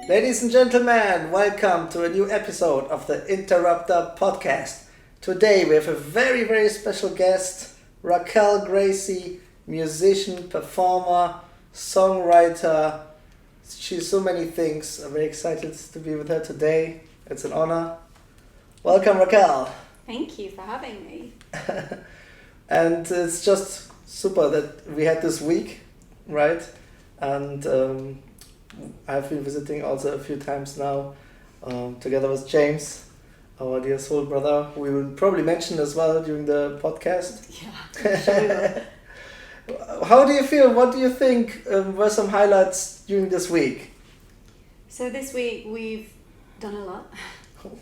Ladies and gentlemen, welcome to a new episode of the Interrupter podcast. Today we have a very, very special guest, Raquelle Gracie, musician, performer, songwriter. She's so many things. I'm very excited to be with her today. It's an honor. Welcome, Raquelle. Thank you for having me. And it's just super that we had this week, right? And I've been visiting also a few times now, together with James, our dear soul brother, who we will probably mention as well during the podcast. Yeah, sure. How do you feel? What do you think were some highlights during this week? So this week we've done a lot,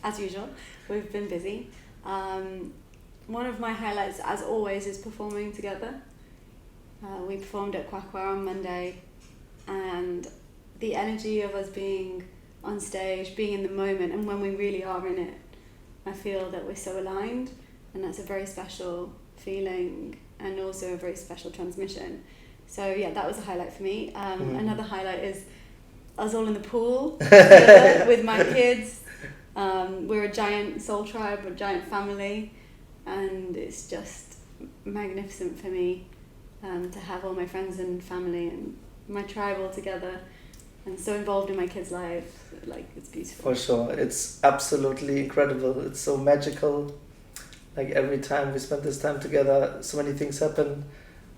as usual. We've been busy. One of my highlights, as always, is performing together. We performed at Kwakwa on Monday, and the energy of us being on stage, being in the moment, and when we really are in it, I feel that we're so aligned, and that's a very special feeling and also a very special transmission. So yeah, that was a highlight for me. Another highlight is us all in the pool together with my kids. We're a giant soul tribe, a giant family, and it's just magnificent for me to have all my friends and family and my tribe all together. And so involved in my kids' lives, like it's beautiful. For sure, it's absolutely incredible. It's so magical. Like every time we spend this time together, so many things happen.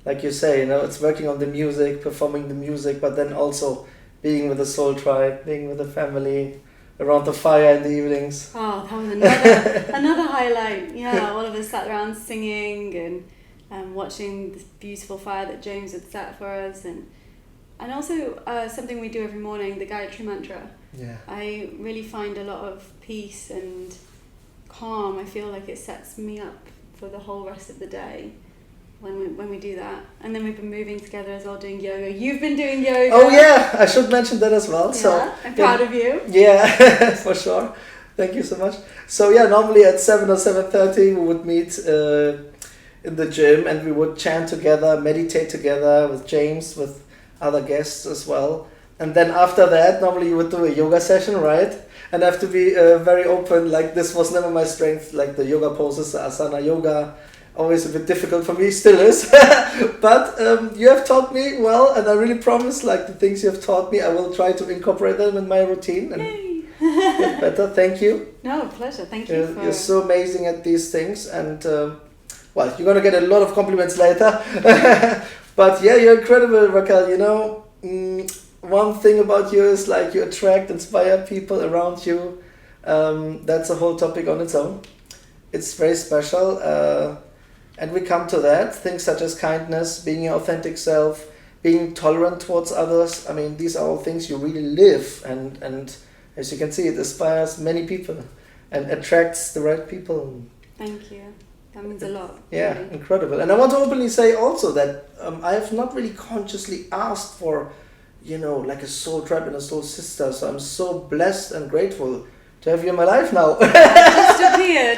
Like you say, it's working on the music, performing the music, but then also being with the soul tribe, being with the family, around the fire in the evenings. Oh, that was another highlight. Yeah, all of us sat around singing and watching this beautiful fire that James had set for us, and also something we do every morning, the Gayatri mantra. Yeah. I really find a lot of peace and calm. I feel like it sets me up for the whole rest of the day when we do that. And then we've been moving together as well, doing yoga. You've been doing yoga. Oh yeah, I should mention that as well. Yeah, so I'm proud of you. Yeah, for sure. Thank you so much. So yeah, normally at 7 or 7:30 we would meet in the gym and we would chant together, meditate together with James, with other guests as well. And then after that, normally you would do a yoga session, right? And I have to be very open, like this was never my strength, like the yoga poses, the asana yoga, always a bit difficult for me, still is. But you have taught me well, and I really promise, like the things you have taught me, I will try to incorporate them in my routine and get better. Thank you. No, pleasure. Thank you. You're so amazing at these things, and well, you're gonna get a lot of compliments later. But yeah, you're incredible, Raquelle. One thing about you is like you attract, inspire people around you. That's a whole topic on its own. It's very special. And we come to that. Things such as kindness, being your authentic self, being tolerant towards others. I mean, these are all things you really live. And as you can see, it inspires many people and attracts the right people. Thank you. That means a lot. Yeah, really. Incredible. And I want to openly say also that I have not really consciously asked for, like a soul tribe and a soul sister. So I'm so blessed and grateful to have you in my life now. Just appeared.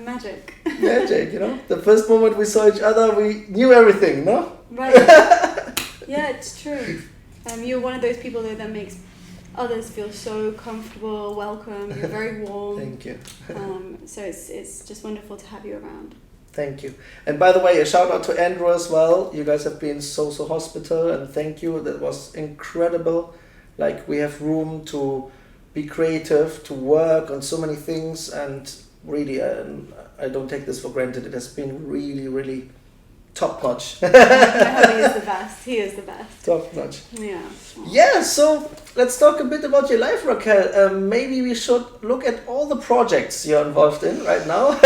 Magic. Magic, The first moment we saw each other, we knew everything, no? Right. Yeah, it's true. You're one of those people that makes others feel so comfortable, welcome. You're very warm. Thank you. So it's just wonderful to have you around. Thank you. And by the way, a shout out to Andrew as well. You guys have been so hospitable, and thank you. That was incredible. Like, we have room to be creative, to work on so many things, and really, I don't take this for granted. It has been really, really top notch. My hubby is the best. He is the best. Top notch. Yeah. Yeah, so let's talk a bit about your life, Raquelle. Maybe we should look at all the projects you're involved in right now.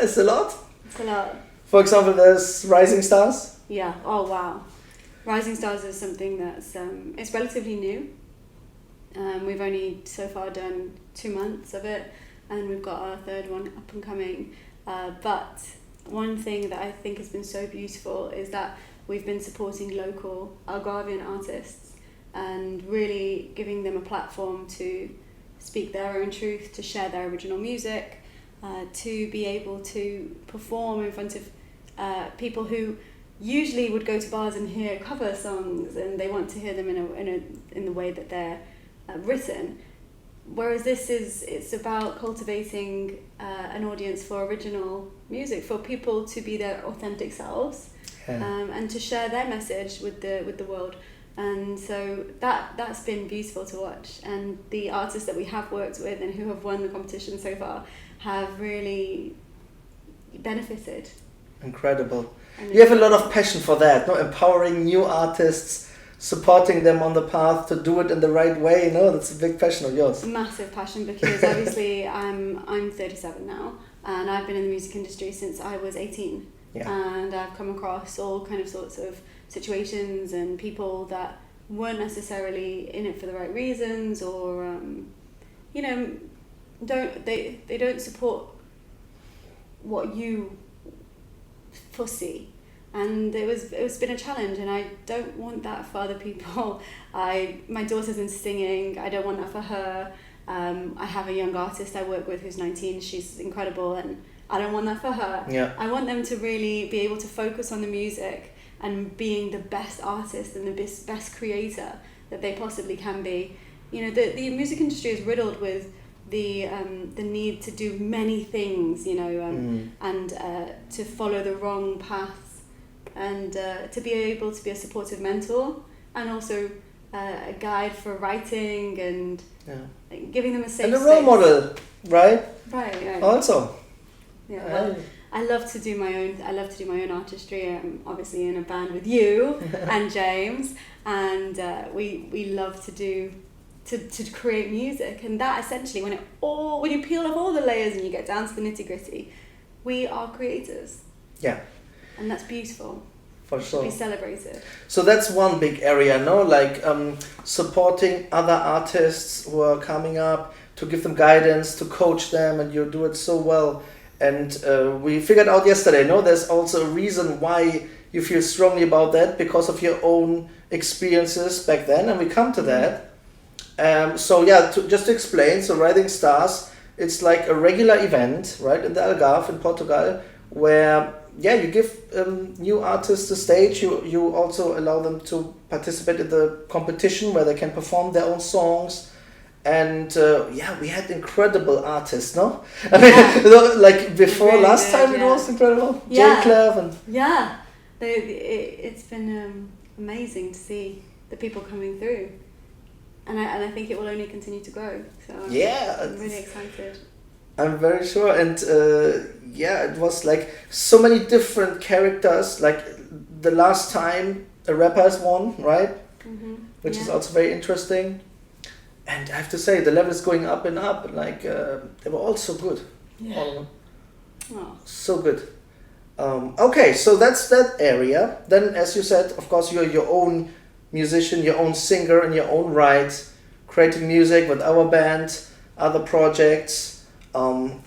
It's a lot. It's a lot. For example, there's Rising Stars. Yeah. Oh, wow. Rising Stars is something that's it's relatively new. We've only so far done 2 months of it, and we've got our third one up and coming. But one thing that I think has been so beautiful is that we've been supporting local Algarvian artists and really giving them a platform to speak their own truth, to share their original music, to be able to perform in front of people who usually would go to bars and hear cover songs, and they want to hear them in the way that they're written. Whereas it's about cultivating an audience for original music, for people to be their authentic selves, and to share their message with the world. And so that's been beautiful to watch. And the artists that we have worked with and who have won the competition so far have really benefited. Incredible. You have a lot of passion for that, no? Empowering new artists, supporting them on the path to do it in the right way. No, that's a big passion of yours. Massive passion, because obviously I'm 37 now, and I've been in the music industry since I was 18. Yeah. And I've come across all kind of sorts of situations and people that weren't necessarily in it for the right reasons, or don't support what you foresee. And it's been a challenge, and I don't want that for other people. My daughter's in singing. I don't want that for her. I have a young artist I work with who's 19. She's incredible, and I don't want that for her. Yeah. I want them to really be able to focus on the music and being the best artist and the best creator that they possibly can be. The music industry is riddled with the need to do many things, and to follow the wrong paths, and to be able to be a supportive mentor, and also a guide for writing, and giving them a safe space. And a role model, right? Right. Also. Yeah. Well, I love to do my own artistry. I'm obviously in a band with you and James, and we love to create music. And that essentially, when you peel off all the layers and you get down to the nitty-gritty, we are creators. Yeah. And that's beautiful. For sure. To be celebrated. So that's one big area, no? Like supporting other artists who are coming up, to give them guidance, to coach them, and you do it so well. And we figured out yesterday, no? There's also a reason why you feel strongly about that, because of your own experiences back then, and we come to that. Just to explain, so Rising Stars, it's like a regular event, right, in the Algarve in Portugal, where you give new artists the stage. You also allow them to participate in the competition where they can perform their own songs. And we had incredible artists, no? I mean, like before really last time, it was incredible. Yeah. J-Clev and it's been amazing to see the people coming through, and I think it will only continue to grow. So I'm really excited. I'm very sure, and it was like so many different characters. Like the last time a rapper has won, right? Mm-hmm. Which is also very interesting. And I have to say, the level is going up and up. Like they were all so good. Yeah. All of them. So good. Okay, so that's that area. Then, as you said, of course, you're your own musician, your own singer in your own right, creating music with our band, other projects. When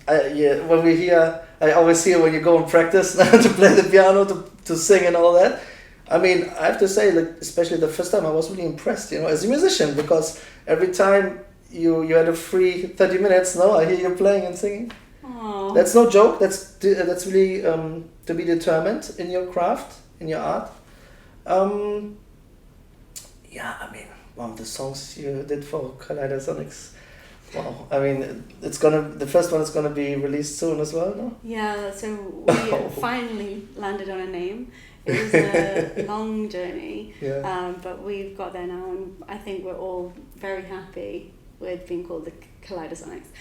we hear, I always hear when you go and practice to play the piano, to sing and all that. I mean, I have to say, like, especially the first time, I was really impressed, as a musician, because every time you had a free 30 minutes, I hear you playing and singing. Aww. That's no joke. That's really to be determined in your craft, in your art. I mean, one of the songs you did for Kaleida Sonics. Wow, I mean, the first one is gonna be released soon as well, no? Yeah, so we finally landed on a name. It was a long journey, but we've got there now, and I think we're all very happy with being called the Kaleida Sonics.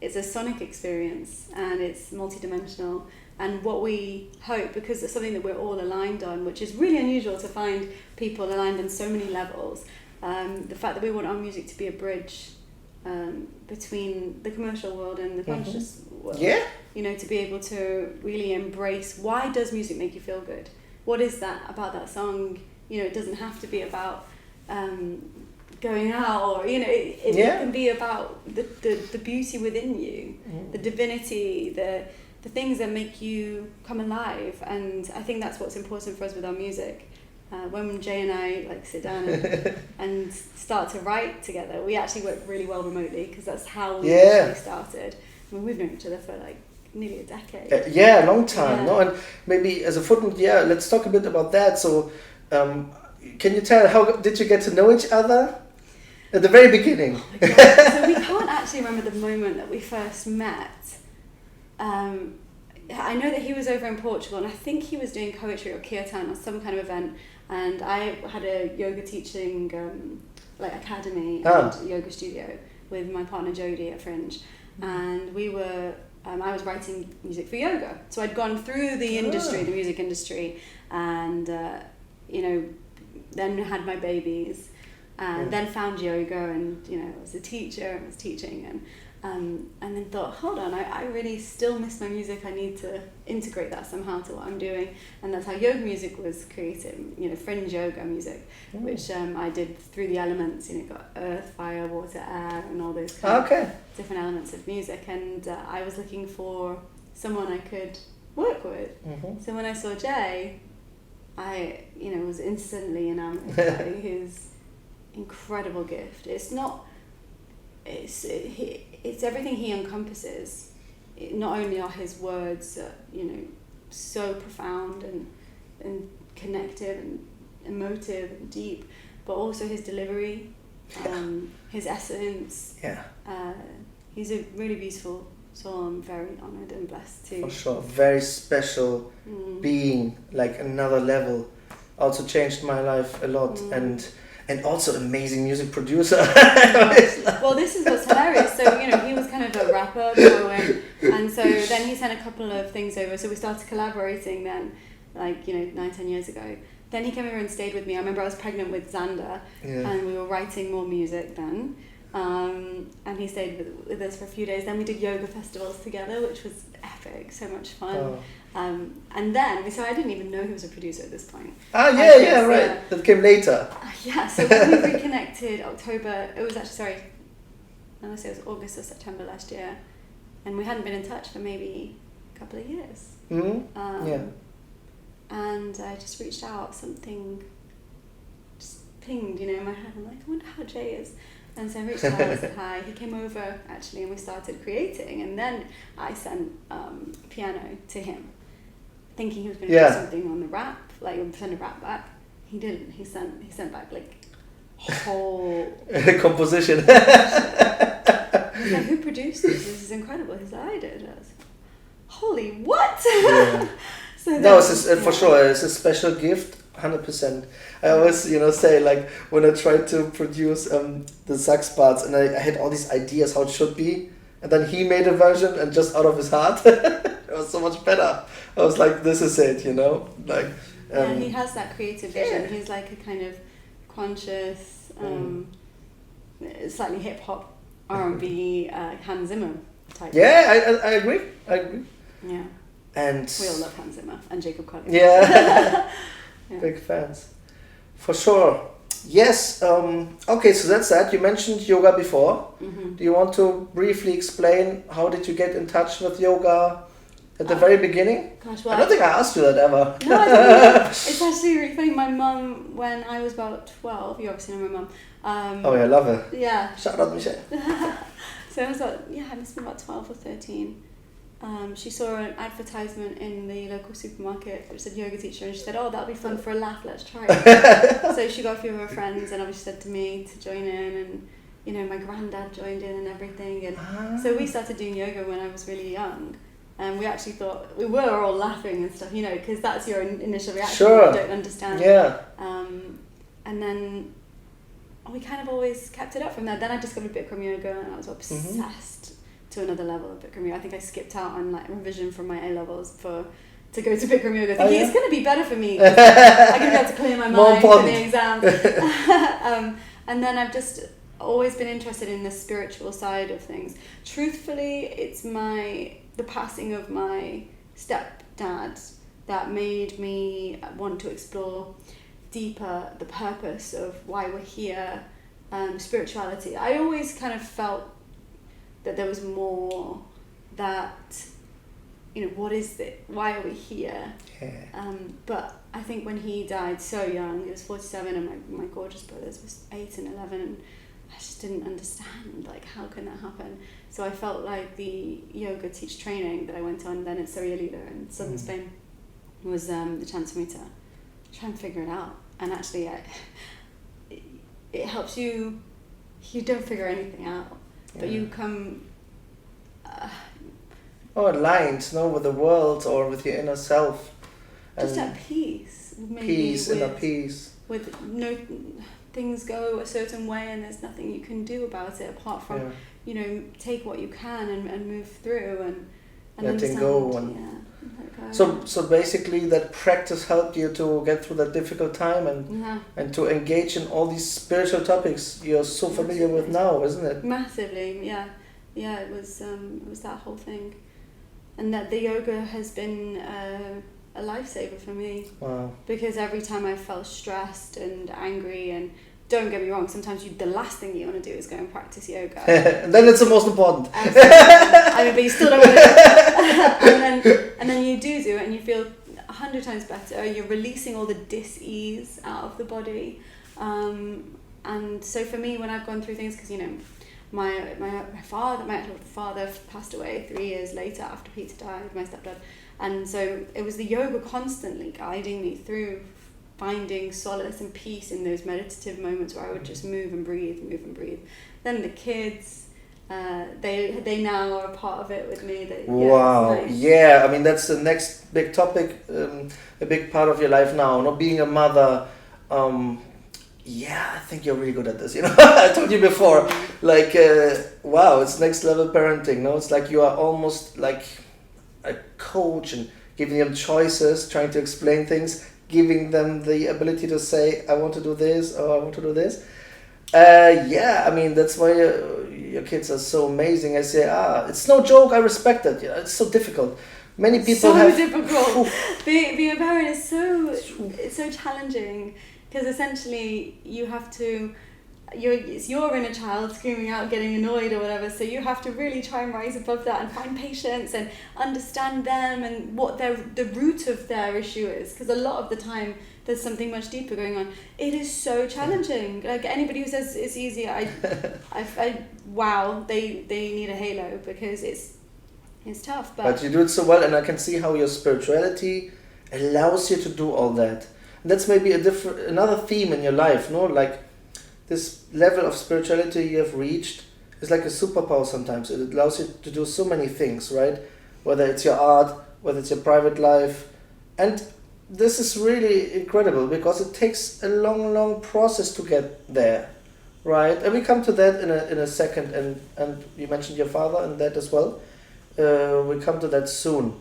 It's a sonic experience, and it's multidimensional. And what we hope, because it's something that we're all aligned on, which is really unusual to find people aligned on so many levels. The fact that we want our music to be a bridge between the commercial world and the conscious world. Yeah. To be able to really embrace, why does music make you feel good? What is that about that song? It doesn't have to be about going out, or it can be about the beauty within you, the divinity, the things that make you come alive. And I think that's what's important for us with our music. When Jay and I sit down and start to write together, we actually work really well remotely, because that's how we actually started. I mean, we've known each other for nearly a decade. A long time. No, and maybe as a footnote, let's talk a bit about that. So, can you tell, how did you get to know each other? At the very beginning. Oh my God. So we can't actually remember the moment that we first met. I know that he was over in Portugal, and I think he was doing poetry or kirtan or some kind of event, and I had a yoga teaching academy and yoga studio with my partner Jodie at Fringe, and we were I was writing music for yoga, so I'd gone through the industry, the music industry, and then had my babies, and then found yoga, and I was a teacher and was teaching, and then thought, hold on, I really still miss my music. I need to integrate that somehow to what I'm doing, and that's how yoga music was created. Fringe yoga music, which I did through the elements. Got earth, fire, water, air, and all those kind of different elements of music. And I was looking for someone I could work with. So when I saw Jay, I was instantly enamored by his incredible gift. It's everything he encompasses. Not only are his words, so profound and connective and emotive and deep, but also his delivery, his essence. He's a really beautiful soul. I'm very honoured and blessed too. For sure, very special being, like another level. Also changed my life a lot, and also amazing music producer. Well, this is what's hilarious. So, he was kind of a rapper, poet, and so then he sent a couple of things over. So we started collaborating then, 9-10 years ago. Then he came over and stayed with me. I remember I was pregnant with Xander, and we were writing more music then. And he stayed with us for a few days. Then we did yoga festivals together, which was epic, so much fun. And then, so I didn't even know he was a producer at this point. Right. That came later. So when we reconnected October, it was actually, I want to say it was August or September last year. And we hadn't been in touch for maybe a couple of years. And I just reached out, something just pinged, in my head. I'm like, I wonder how Jay is. And so I reached out and said hi. He came over actually, and we started creating. And then I sent piano to him, thinking he was going to do something on the rap, send a rap back. He didn't. He sent back whole composition. He's like, who produced this? This is incredible. He's like, I did. I was like, holy what? So for sure, it's a special gift. 100%. I always, say when I tried to produce the sax parts, and I had all these ideas how it should be, and then he made a version, and just out of his heart, it was so much better. I was like, this is it, he has that creative vision. He's like a kind of conscious, slightly hip hop, R&B, Hans Zimmer type. Yeah, I agree. Yeah. And we all love Hans Zimmer and Jacob Collier. Yeah. Big fans. For sure. Yes. Okay, so that's that. You mentioned yoga before. Do you want to briefly explain how did you get in touch with yoga at the very beginning? Gosh, well, I don't think I asked you that ever. No, I don't. It's actually really funny. My mum, when I was about 12, you obviously know my mum. I love her. Yeah. Shout out, Michelle. So I was I must have been about 12 or 13. She saw an advertisement in the local supermarket which said yoga teacher, and she said, that'll be fun for a laugh, let's try it. So she got a few of her friends and obviously said to me to join in, and my granddad joined in and everything, and so we started doing yoga when I was really young, and we actually thought, we were all laughing and stuff, because that's your initial reaction. Sure. You don't understand. Yeah. And then we kind of always kept it up from there. Then I discovered Bikram yoga, and I was obsessed to another level of Bikram yoga. I think I skipped out on revision from my A-levels to go to Bikram yoga, thinking it's going to be better for me. I'm going to be able to clear my mind for the exam. And then I've just always been interested in the spiritual side of things. Truthfully, it's the passing of my stepdad that made me want to explore deeper the purpose of why we're here, spirituality. I always kind of felt that there was more, that, what is it? Why are we here? Yeah. But I think when he died so young, he was 47, and my gorgeous brothers was 8 and 11, and I just didn't understand, how can that happen? So I felt like the yoga teach training that I went on then at Serialida in southern Spain was the chance for me to try and figure it out. And actually, it helps you you don't figure anything out, but you come aligned, with the world or with your inner self. Just at peace. Maybe peace, inner peace. With no things go a certain way and there's nothing you can do about it apart from, take what you can and move through and letting go. Let go. So basically that practice helped you to get through that difficult time and to engage in all these spiritual topics you're so familiar with now, isn't it? Massively, yeah. Yeah, it was that whole thing. And that the yoga has been a lifesaver for me. Wow. Because every time I felt stressed and angry, and don't get me wrong, sometimes the last thing you want to do is go and practice yoga. And then it's the most important. But you still don't want to do it. And then you do it and you feel 100 times better. You're releasing all the dis-ease out of the body. And so for me, when I've gone through things, because, my father passed away 3 years later after Peter died, my stepdad. And so it was the yoga constantly guiding me through finding solace and peace in those meditative moments where I would just move and breathe. Then the kids, they now are a part of it with me. Wow. Nice. Yeah, I mean, that's the next big topic, a big part of your life now, not being a mother. I think you're really good at this. I told you before, wow, it's next level parenting. No, it's like you are almost like a coach and giving them choices, trying to explain things, giving them the ability to say, I want to do this or I want to do this. I mean, that's why your kids are so amazing. I say, it's no joke. I respect it. It's so difficult. Many people difficult. Being a parent is so challenging. Because essentially you have to, it's your inner child screaming out, getting annoyed or whatever, so you have to really try and rise above that and find patience and understand them and what the root of their issue is. Because a lot of the time there's something much deeper going on. It is so challenging. Like anybody who says it's easy, wow, they need a halo because it's tough. But you do it so well, and I can see how your spirituality allows you to do all that. That's maybe another theme in your life, no? Like this level of spirituality you have reached is like a superpower sometimes. It allows you to do so many things, right? Whether it's your art, whether it's your private life. And this is really incredible because it takes a long process to get there, right? And we come to that in a second. And you mentioned your father and that as well. We come to that soon.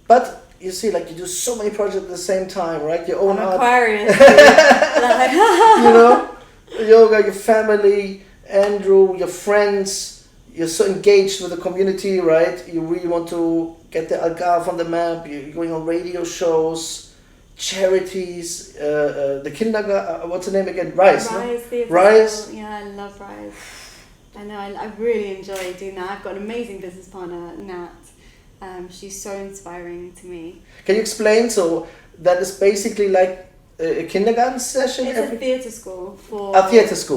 But you see, like you do so many projects at the same time, right? Your own art. Aquarius. Yoga, your family, Andrew, your friends. You're so engaged with the community, right? You really want to get the Algarve on the map. You're going on radio shows, charities, the kindergarten. What's the name again? Rise. Rise. Yeah, I love Rise. I know. I really enjoy doing that. I've got an amazing business partner, Nat. She's so inspiring to me. Can you explain? So that is basically like a kindergarten session? It's a theatre school for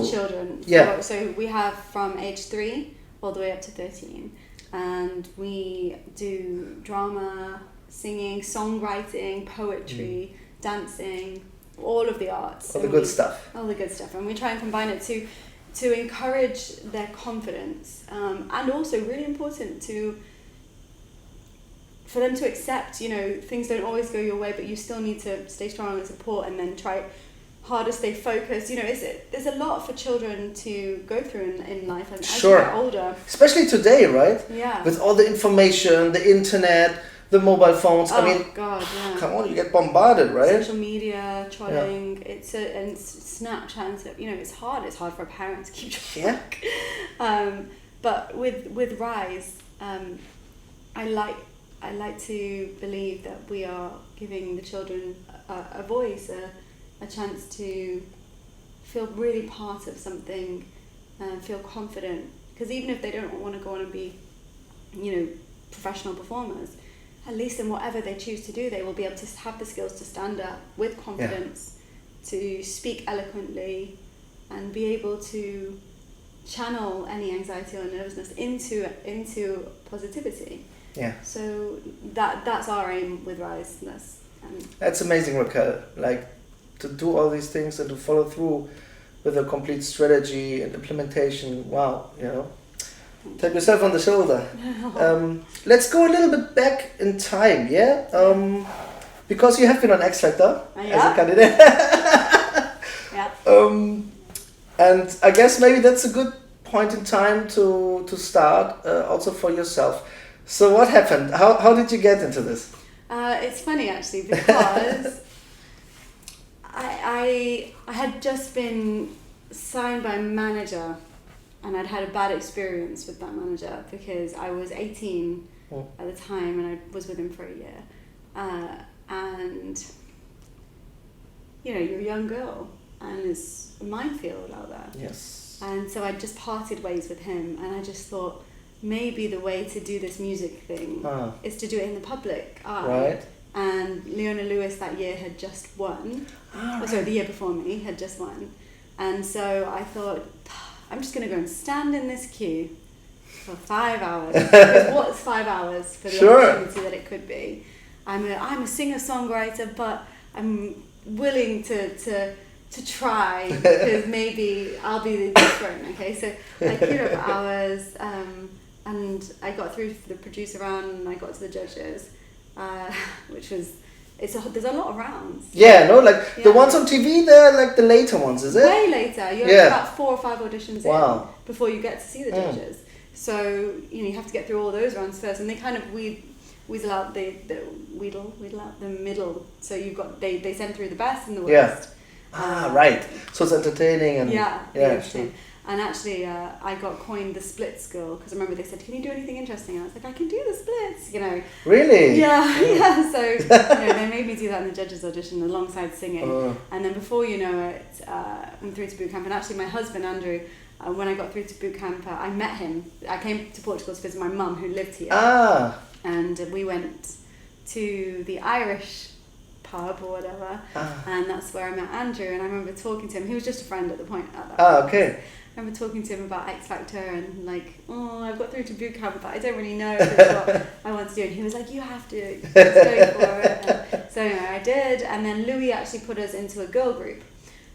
children. Yeah. So we have from age 3 all the way up to 13. And we do drama, singing, songwriting, poetry, dancing, all of the arts. All the good stuff. All the good stuff. And we try and combine it to encourage their confidence. And also really important for them to accept, things don't always go your way, but you still need to stay strong and support and then try hard to stay focused. There's a lot for children to go through in life and as you get older. Especially today, right? Yeah. With all the information, the internet, the mobile phones. God, yeah. Come on, you get bombarded, right? Social media, trolling, and Snapchat and stuff. It's hard. It's hard for a parent to keep track. Yeah. But with Rise, I like to believe that we are giving the children a voice, a chance to feel really part of something and feel confident. Because even if they don't want to go on and be, professional performers, at least in whatever they choose to do, they will be able to have the skills to stand up with confidence, to speak eloquently, and be able to channel any anxiety or nervousness into positivity. Yeah. So that's our aim with Rise. That's amazing, Raquelle. Like to do all these things and to follow through with a complete strategy and implementation. Wow, you know. Tap yourself on the shoulder. Let's go a little bit back in time, yeah? Because you have been on X Factor as a candidate. And I guess maybe that's a good point in time to start also for yourself. So what happened? How did you get into this? It's funny actually, because I had just been signed by a manager, and I'd had a bad experience with that manager because I was 18 at the time and I was with him for a year. And, you know, you're a young girl and it's a minefield out there. Yes. And so I just parted ways with him, and I just thought maybe the way to do this music thing is to do it in the public eye. Right. And Leona Lewis that year had just won. Right. Sorry, the year before me had just won. And so I thought, I'm just going to go and stand in this queue for 5 hours. Because what's 5 hours for the opportunity that it could be? I'm a singer-songwriter, but I'm willing to try, because maybe I'll be the different. Okay, so I queued up for hours, and I got through the producer round, and I got to the judges, which was. There's a lot of rounds. Yeah, no, like the ones on TV, they're like the later ones, is it? Way later. You have about 4 or 5 auditions in before you get to see the judges. So, you know, you have to get through all those rounds first, and they kind of weasel out wheedle out the middle. So you've got they send through the best and the worst. Right. So it's entertaining and interesting. And actually, I got coined the splits girl, because I remember they said, "Can you do anything interesting?" And I was like, "I can do the splits," you know. Really? Yeah. So you know, they made me do that in the judges' audition alongside singing. And then before you know it, went through to boot camp. And actually, my husband Andrew, when I got through to boot camp, I met him. I came to Portugal to visit my mum, who lived here. And we went to the Irish pub or whatever, and that's where I met Andrew. And I remember talking to him. He was just a friend at the point. Okay. I remember talking to him about X Factor and like, I've got through to boot camp, but I don't really know if it's what I want to do. And he was like, you have to, just go for it. And so anyway, I did. And then Louis actually put us into a girl group.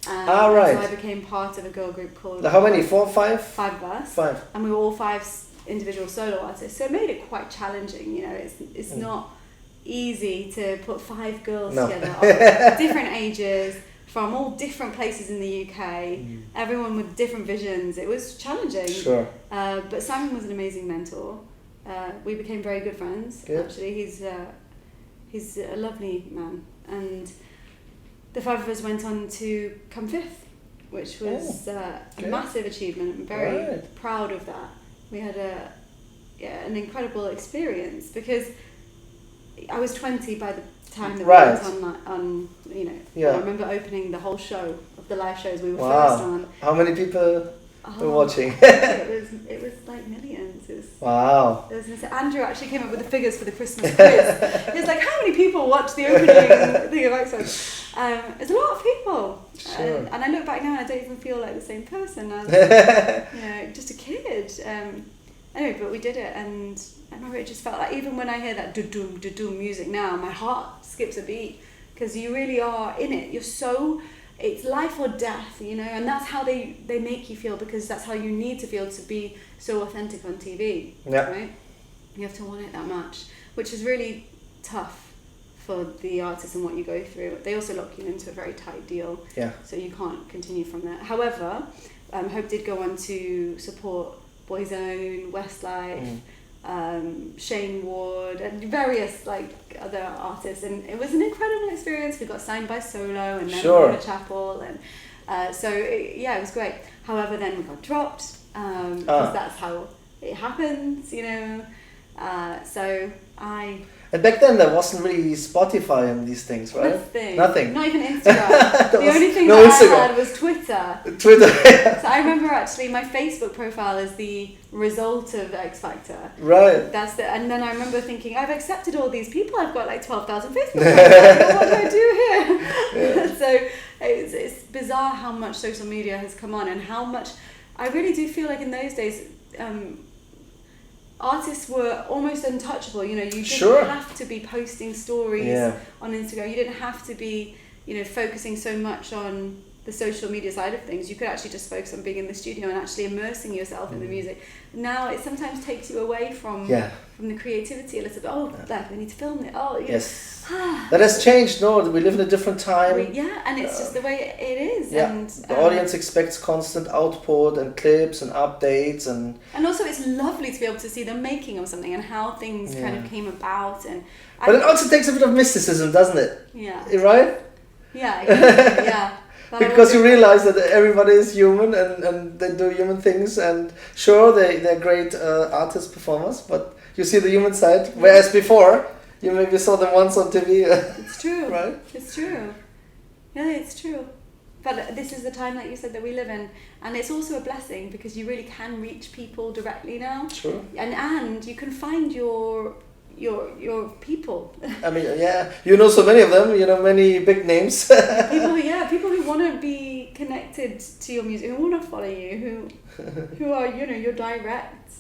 Right. So I became part of a girl group called... How many? 4, 5? 5 of us. 5. 5. And we were all 5 individual solo artists. So it made it quite challenging, you know. It's not easy to put 5 girls together of different ages, from all different places in the UK, everyone with different visions. It was challenging. Sure. But Simon was an amazing mentor. We became very good friends. Good. Actually, he's a lovely man. And the 5 of us went on to come 5th, which was a massive achievement. I'm very proud of that. We had an incredible experience, because I was 20 by the time that we went on, you know. I remember opening the whole show of the live shows we were first on. How many people were watching? it was like millions. Wow. It was Andrew actually came up with the figures for the Christmas quiz. He was like, how many people watched the opening thing of X Factor? It's a lot of people. Sure. And I look back now and I don't even feel like the same person as, you know, just a kid. Anyway, but we did it, and I remember it just felt like, even when I hear that do-doom, do-doom music now, my heart skips a beat, because you really are in it. You're so, it's life or death, you know, and that's how they make you feel, because that's how you need to feel to be so authentic on TV, right? You have to want it that much, which is really tough for the artist and what you go through. They also lock you into a very tight deal, so you can't continue from there. However, Hope did go on to support Boyzone, Westlife, Shane Ward, and various like other artists, and it was an incredible experience. We got signed by Solo and then Fiona Chapel, and so it was great. However, then we got dropped, because that's how it happens, you know. And back then there wasn't really Spotify and these things, right? Nothing. Not even Instagram. The only thing that I had was Twitter. So I remember actually my Facebook profile is the result of X Factor. Right. And then I remember thinking, I've accepted all these people. I've got like 12,000 Facebook friends. What do I do here? So it's bizarre how much social media has come on, and how much I really do feel like in those days. Artists were almost untouchable, you know. You didn't have to be posting stories on Instagram. You didn't have to be, you know, focusing so much on the social media side of things. You could actually just focus on being in the studio and actually immersing yourself in the music. Now it sometimes takes you away from the creativity a little bit. Oh, like we need to film it. Oh, yes. That has changed. No, we live in a different time. And it's just the way it is. Yeah. And the audience expects constant output and clips and updates and also it's lovely to be able to see the making of something and how things kind of came about. But it also takes a bit of mysticism, doesn't it? Yeah. Right? Yeah. Exactly. Yeah. Because you realize that everybody is human and they do human things, and sure they're great artists, performers, but you see the human side, whereas before you maybe saw them once on TV. It's true. Right? It's true. Yeah, it's true. But this is the time, like you said, that we live in, and it's also a blessing because you really can reach people directly now. True. And you can find your people. I mean, you know so many of them, you know, many big names. people who want to be connected to your music, who want to follow you, who are, you know, your direct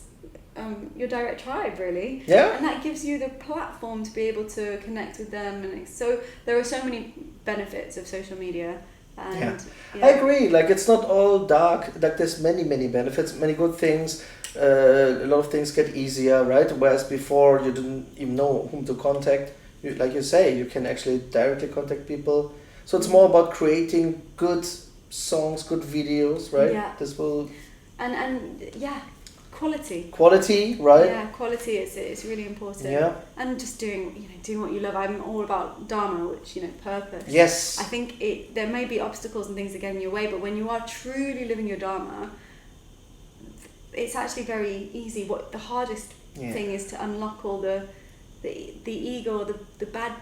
tribe, really. Yeah. And that gives you the platform to be able to connect with them, and so there are so many benefits of social media. And I agree. Like, it's not all dark. Like, there's many benefits, many good things. A lot of things get easier, right? Whereas before you didn't even know whom to contact. Like you say, you can actually directly contact people. So it's more about creating good songs, good videos, right? Yeah. This will quality. Quality, right? Yeah, quality is really important. Yeah. And just doing what you love. I'm all about dharma, which, purpose. Yes. I think there may be obstacles and things that get in your way, but when you are truly living your dharma, it's actually very easy. What the hardest thing is to unlock all the ego, the bad,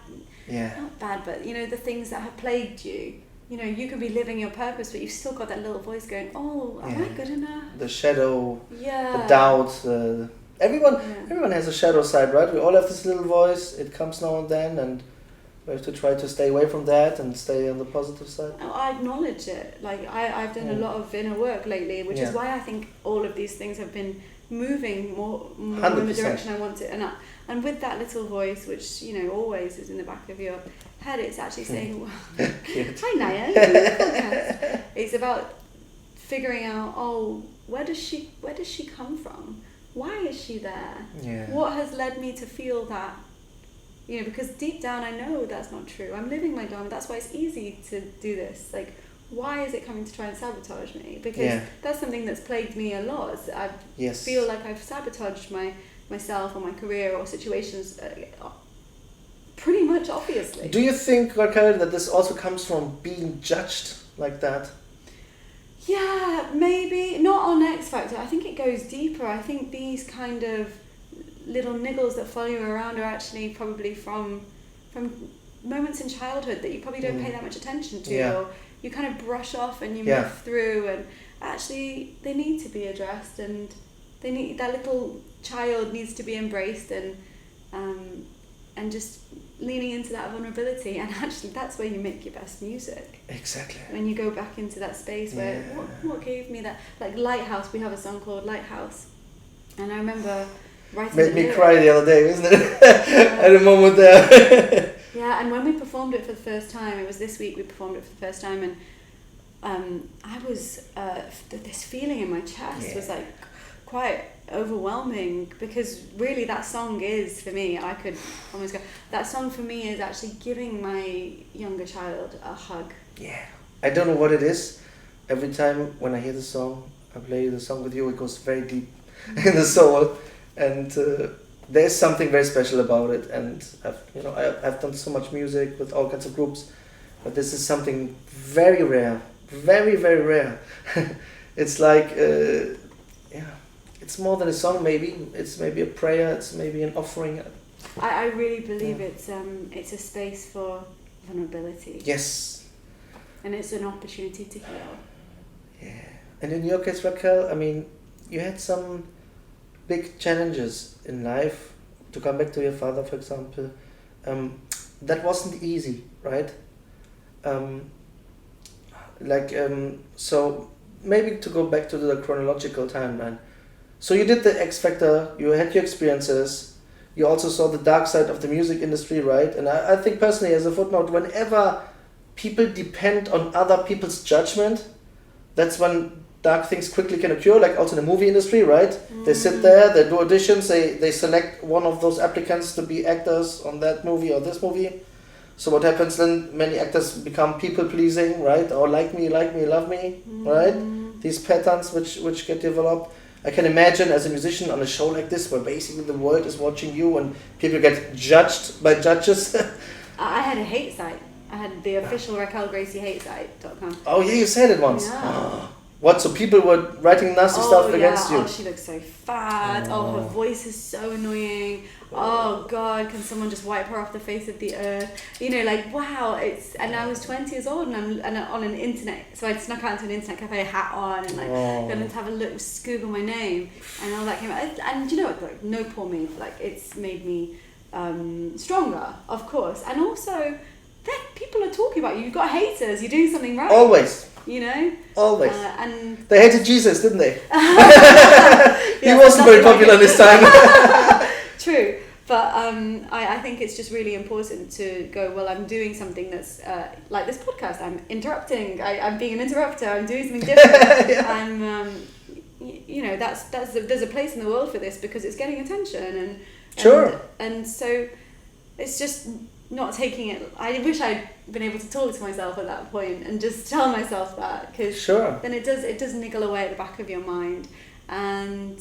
not bad, but the things that have plagued you. You can be living your purpose, but you've still got that little voice going, "Oh, am I good enough?" The shadow, the doubt. Everyone has a shadow side, right? We all have this little voice. It comes now and then, and we have to try to stay away from that and stay on the positive side. I acknowledge it. Like I've done a lot of inner work lately, which is why I think all of these things have been moving more in the direction I want it. And with that little voice, which always is in the back of your head, it's actually saying, well, "Hi Naya, it's about figuring out, where does she come from? Why is she there? Yeah. What has led me to feel that?" Because deep down I know that's not true. I'm living my dharma. That's why it's easy to do this. Like, why is it coming to try and sabotage me? Because that's something that's plagued me a lot. I feel like I've sabotaged myself or my career or situations pretty much obviously. Do you think, Raquelle, that this also comes from being judged like that? Yeah, maybe. Not on X Factor. I think it goes deeper. I think these kind of little niggles that follow you around are actually probably from moments in childhood that you probably don't pay that much attention to, or you kind of brush off and you move through, and actually they need to be addressed, and that little child needs to be embraced, and just leaning into that vulnerability. And actually that's where you make your best music. Exactly. When you go back into that space where what gave me that, like Lighthouse, we have a song called Lighthouse, and I remember writing made me cry the other day, isn't it? At a moment there. Yeah, and when we performed it for the first time, it was this week we performed it for the first time, and I was this feeling in my chest was like quite overwhelming, because really that song is, for me, I could almost go, that song for me is actually giving my younger child a hug. Yeah, I don't know what it is. Every time when I hear the song, I play the song with you, it goes very deep in the soul. And there's something very special about it, and I've done so much music with all kinds of groups, but this is something very rare, very rare. It's like it's more than a song. Maybe it's maybe a prayer. It's maybe an offering. I really believe it's a space for vulnerability. Yes. And it's an opportunity to heal. Yeah, and in your case, Raquelle, I mean, you had some big challenges in life. To come back to your father, for example, that wasn't easy, right? So maybe to go back to the chronological timeline. So you did the X Factor, you had your experiences, you also saw the dark side of the music industry, right? And I think personally, as a footnote, whenever people depend on other people's judgment, that's when dark things quickly can occur, like also in the movie industry, right? They sit there, they do auditions, they select one of those applicants to be actors on that movie or this movie. So what happens then? Many actors become people-pleasing, right? Or like me, love me, right? These patterns which get developed. I can imagine as a musician on a show like this, where basically the world is watching you and people get judged by judges. I had a hate site. I had the official Raquelle Gracie hate site.com. Oh yeah, you said it once. Yeah. What? So people were writing nasty stuff against you? Oh, she looks so fat. Oh, her voice is so annoying. Oh God, can someone just wipe her off the face of the earth? You know, like wow. And I was 20 years old, and I'm on an internet. So I snuck out into an internet cafe, a hat on, and like going to have a look, just Google my name, and all that came out. And you know what? Like, no poor me. Like it's made me stronger, of course. And also, that people are talking about you. You've got haters. You're doing something right. Always. You know? Always. And they hated Jesus, didn't they? He yeah, wasn't very popular this time. True. But I think it's just really important to go, well, I'm doing something that's like this podcast. I'm interrupting. I'm being an interrupter. I'm doing something different. Yeah. I'm, you know, there's a place in the world for this because it's getting attention. Sure. And so it's just not taking it. I wish I'd been able to talk to myself at that point and just tell myself that, because then it does niggle away at the back of your mind. And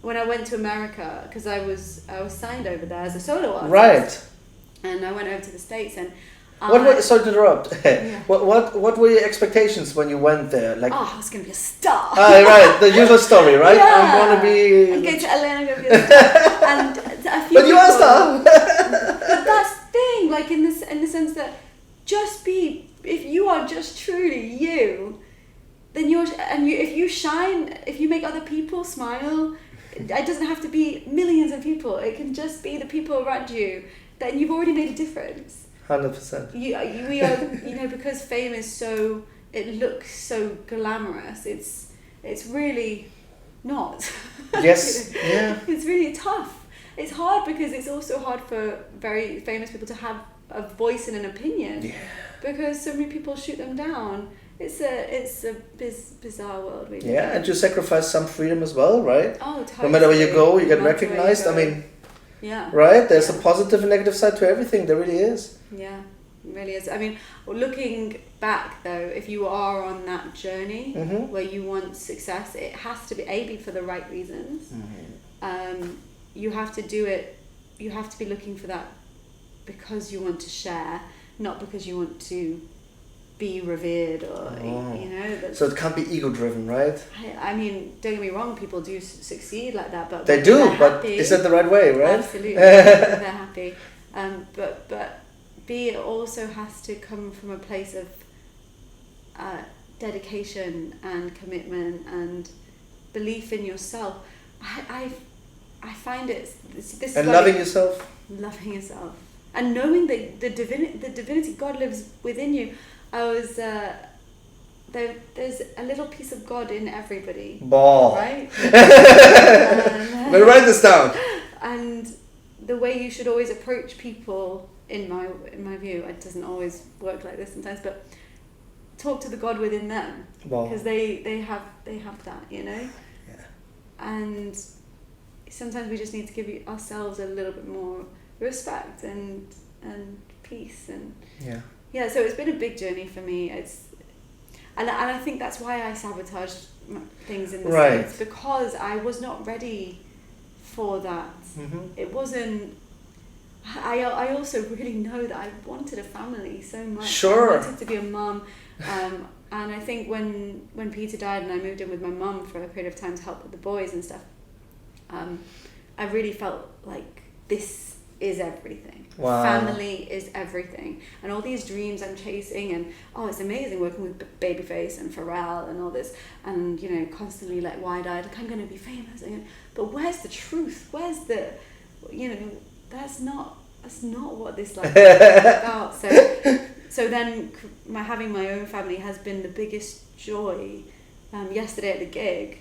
when I went to America, because I was signed over there as a solo artist, right? And I went over to the States, and sorry to interrupt. Yeah. What were your expectations when you went there? Like, I was gonna be a star. Right, the usual story, right? Yeah. I'm gonna be. I'm going to LA and I'm gonna be a star. And a few but you are a star. But that's the thing, like in the sense that just be, if you are just truly you, then if you shine, if you make other people smile, it doesn't have to be millions of people. It can just be the people around you. Then you've already made a difference. 100%. We are, you know, because fame is so, it looks so glamorous. It's really not. Yes. You know? Yeah. It's really tough. It's hard because it's also hard for very famous people to have a voice and an opinion. Yeah. Because so many people shoot them down. It's a bizarre world, really. Yeah, and you sacrifice some freedom as well, right? Oh, totally. No matter where you go, you get recognized. I mean, right? There's a positive and negative side to everything. There really is. Yeah, it really is. I mean, looking back though, if you are on that journey where you want success, it has to be for the right reasons. You have to do it. You have to be looking for that because you want to share, not because you want to be revered or you know. So it can't be ego driven, right? I mean, don't get me wrong, people do succeed like that, but they do. But happy, is that the right way, right? Absolutely, they're happy. But B, it also has to come from a place of dedication and commitment and belief in yourself. I find this and loving yourself. Loving yourself and knowing that the divinity God lives within you. There's a little piece of God in everybody. Ball. Right? But write this down. And the way you should always approach people, in my view, it doesn't always work like this sometimes, but talk to the God within them, because they have that, you know. Yeah. And sometimes we just need to give ourselves a little bit more respect and peace and so it's been a big journey for me. And I think that's why I sabotaged things in the States, because I was not ready for that. It wasn't. I also really know that I wanted a family so much. Sure. I wanted to be a mum. And I think when Peter died and I moved in with my mum for a period of time to help with the boys and stuff, I really felt like this is everything. Wow. Family is everything. And all these dreams I'm chasing, and it's amazing working with Babyface and Pharrell and all this, and you know, constantly like wide-eyed, like I'm going to be famous. But where's the truth? Where's the, you know, that's not what this life is about. So then having my own family has been the biggest joy. Yesterday at the gig,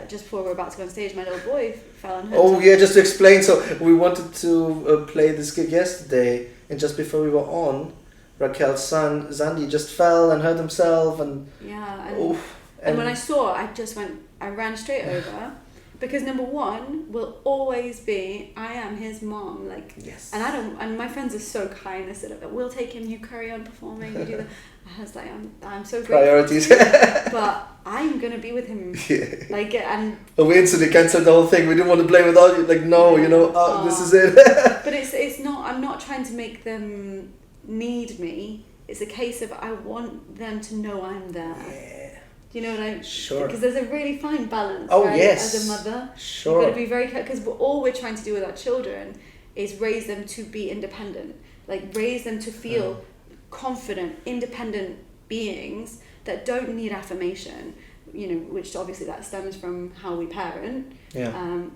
just before we were about to go on stage, my little boy fell and hurt. Just to explain. So we wanted to play this gig yesterday, and just before we were on, Raquel's son Zandi just fell and hurt himself, and yeah, oof, and when I saw it, I ran straight over. Because number one will always be, I am his mom, like, yes. and my friends are so kind. They said, we'll take him, you carry on performing, you do that. I was like, I'm so grateful. Priorities. But I'm gonna be with him, like, and. We instantly cancelled the whole thing. We didn't want to play without you. Like, no, this is it. But it's not. I'm not trying to make them need me. It's a case of I want them to know I'm there. Yeah. Do you know what I? Sure. Because there's a really fine balance. Oh, right? yes. As a mother, sure. You've got to be very careful, because all we're trying to do with our children is raise them to be independent, like raise them to feel confident, independent beings that don't need affirmation. Which obviously that stems from how we parent. Yeah.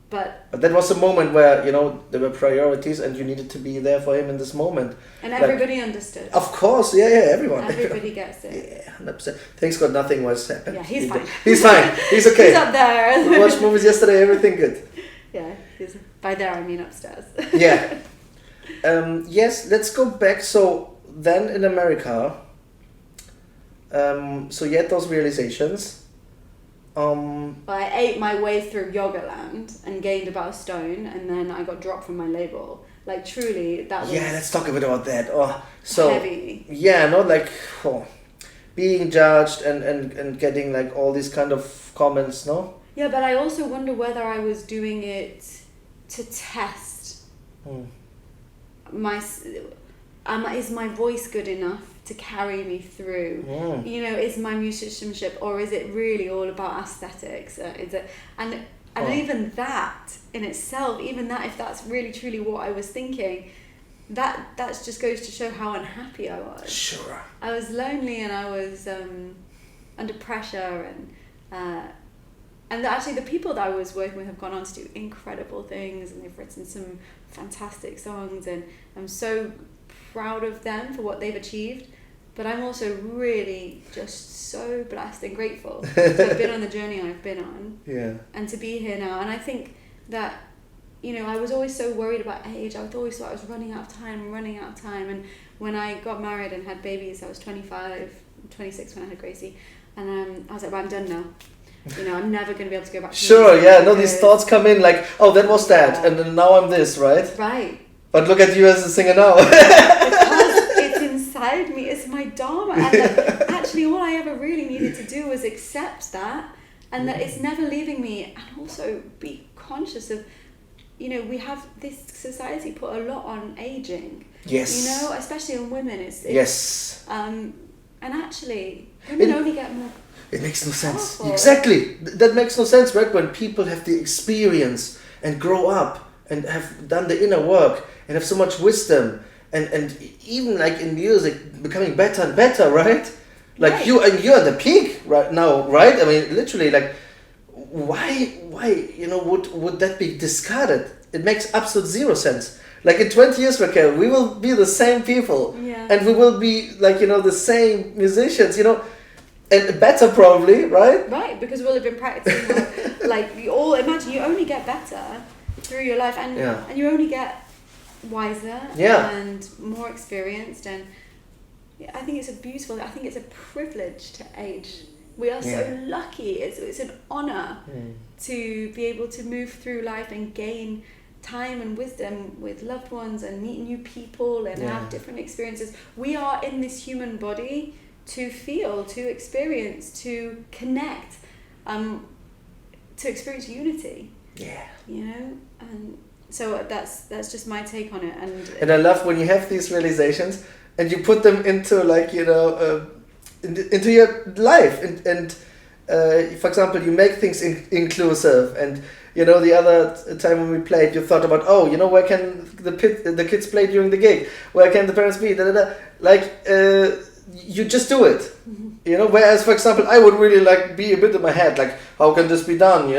But that was a moment where there were priorities, and you needed to be there for him in this moment. And everybody understood. Of course, everyone. Everybody gets it. Yeah, 100%. Thanks God, nothing was happened. Yeah, he's fine. He's fine. He's okay. He's up there. We watched movies yesterday. Everything good. Yeah, by there I mean upstairs. Yeah. Yes. Let's go back. So then in America, so you had those realizations. I ate my way through Yogaland and gained about a stone, and then I got dropped from my label. Like, truly, that was... Yeah, let's talk a bit about that. So heavy. Yeah, not like being judged and getting like all these kind of comments, no? Yeah, but I also wonder whether I was doing it to test is my voice good enough to carry me through? Is my musicianship, or is it really all about aesthetics? Even that in itself, if that's really truly what I was thinking, that just goes to show how unhappy I was. Sure. I was lonely, and I was under pressure, and actually the people that I was working with have gone on to do incredible things, and they've written some fantastic songs, and I'm so proud of them for what they've achieved. But I'm also really just so blessed and grateful to have been on the journey I've been on. Yeah. And to be here now. And I think that, I was always so worried about age. I always thought I was running out of time. And when I got married and had babies, I was 25, 26 when I had Gracie. And I was like, well, I'm done now. I'm never going to be able to go back to Sure, yeah. No, these thoughts come in like, oh, that was that. And then now I'm this, right? Right. But look at you as a singer now. Inside me, it's my dharma, and actually all I ever really needed to do was accept that, and that it's never leaving me, and also be conscious of, we have this society put a lot on aging. Yes. Especially on women. It's yes. And actually, women only get more. It makes no sense. Powerful. Exactly. That makes no sense, right? When people have the experience and grow up and have done the inner work and have so much wisdom. And even like in music, becoming better and better, right? Like right. you're at the peak right now, right? I mean, literally, like, why, would that be discarded? It makes absolute zero sense. Like in 20 years, Raquel, we will be the same people, and we will be like the same musicians, and better probably, right? Right, because we'll have been practicing. Like imagine you only get better through your life, and you only get wiser and more experienced, and I think it's a privilege to age. We are so lucky. It's an honor to be able to move through life and gain time and wisdom with loved ones and meet new people and have different experiences. We are in this human body to feel, to experience, to connect, to experience unity. And so that's just my take on it, and I love when you have these realizations and you put them into into your life, and for example, you make things inclusive, and the other time when we played, you thought about where can the kids play during the gig, where can the parents be, you just do it. Whereas, for example, I would really be a bit in my head, how can this be done,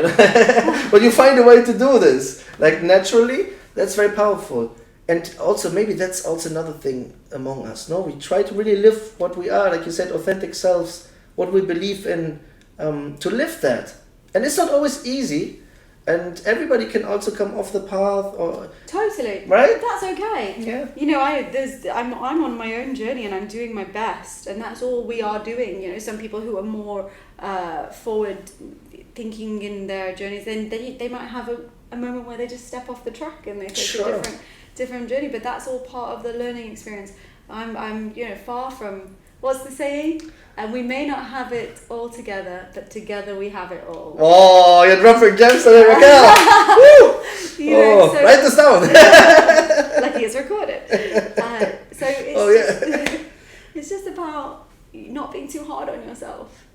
but you find a way to do this, naturally. That's very powerful. And also, maybe that's also another thing among us, no? We try to really live what we are, like you said, authentic selves, what we believe in, to live that. And it's not always easy, and everybody can also come off the path, or Totally. right? That's okay. Yeah. You know, I'm on my own journey and I'm doing my best, and that's all we are doing. You know, some people who are more forward thinking in their journeys, then they might have a moment where they just step off the track and they take Sure. a different journey. But that's all part of the learning experience. I'm far from, what's the saying? And we may not have it all together, but together we have it all. Oh, you're dropping gems on it, Raquelle. Woo! You know, so, write this down. lucky it's recorded. So it's it's just about not being too hard on yourself.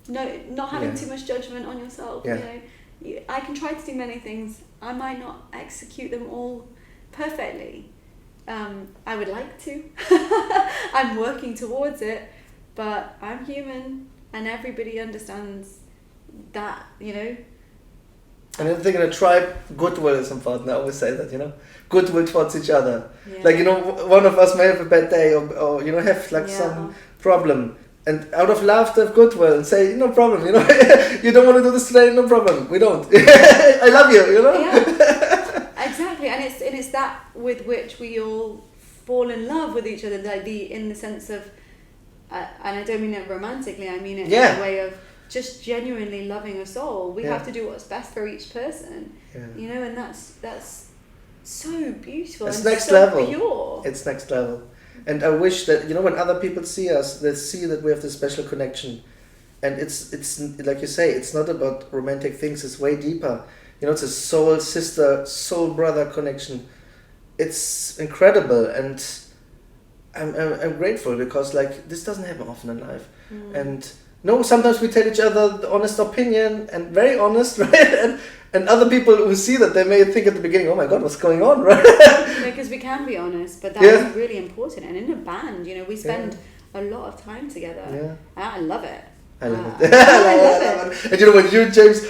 Not having too much judgment on yourself. Yeah. You know, I can try to do many things. I might not execute them all perfectly. I would like to. I'm working towards it, but I'm human, and everybody understands that. You know. And I think in a tribe, goodwill is important. I always say that, you know, goodwill towards each other. Yeah. Like, you know, one of us may have a bad day, or you know, have like some problem, and out of love to have goodwill and say, no problem, you know, you don't want to do this today, no problem, we don't. I love you, you know. Yeah. Exactly, and it's that with which we all fall in love with each other, like in the sense of, and I don't mean it romantically, I mean it in a way of just genuinely loving a soul. We have to do what's best for each person, you know, and that's so beautiful. It's and next so level. Pure. It's next level, and I wish that, you know, when other people see us, they see that we have this special connection, and it's like you say, it's not about romantic things. It's way deeper. You know, it's a soul sister, soul brother connection. It's incredible, and I'm grateful, because like this doesn't happen often in life, and. No, sometimes we tell each other the honest opinion, and very honest, right? And other people who see that, they may think at the beginning, oh my God, what's going on, right? Because we can be honest, but that's really important. And in a band, you know, we spend a lot of time together. Yeah. I love it. I love it. I love it. And you know, when you, James,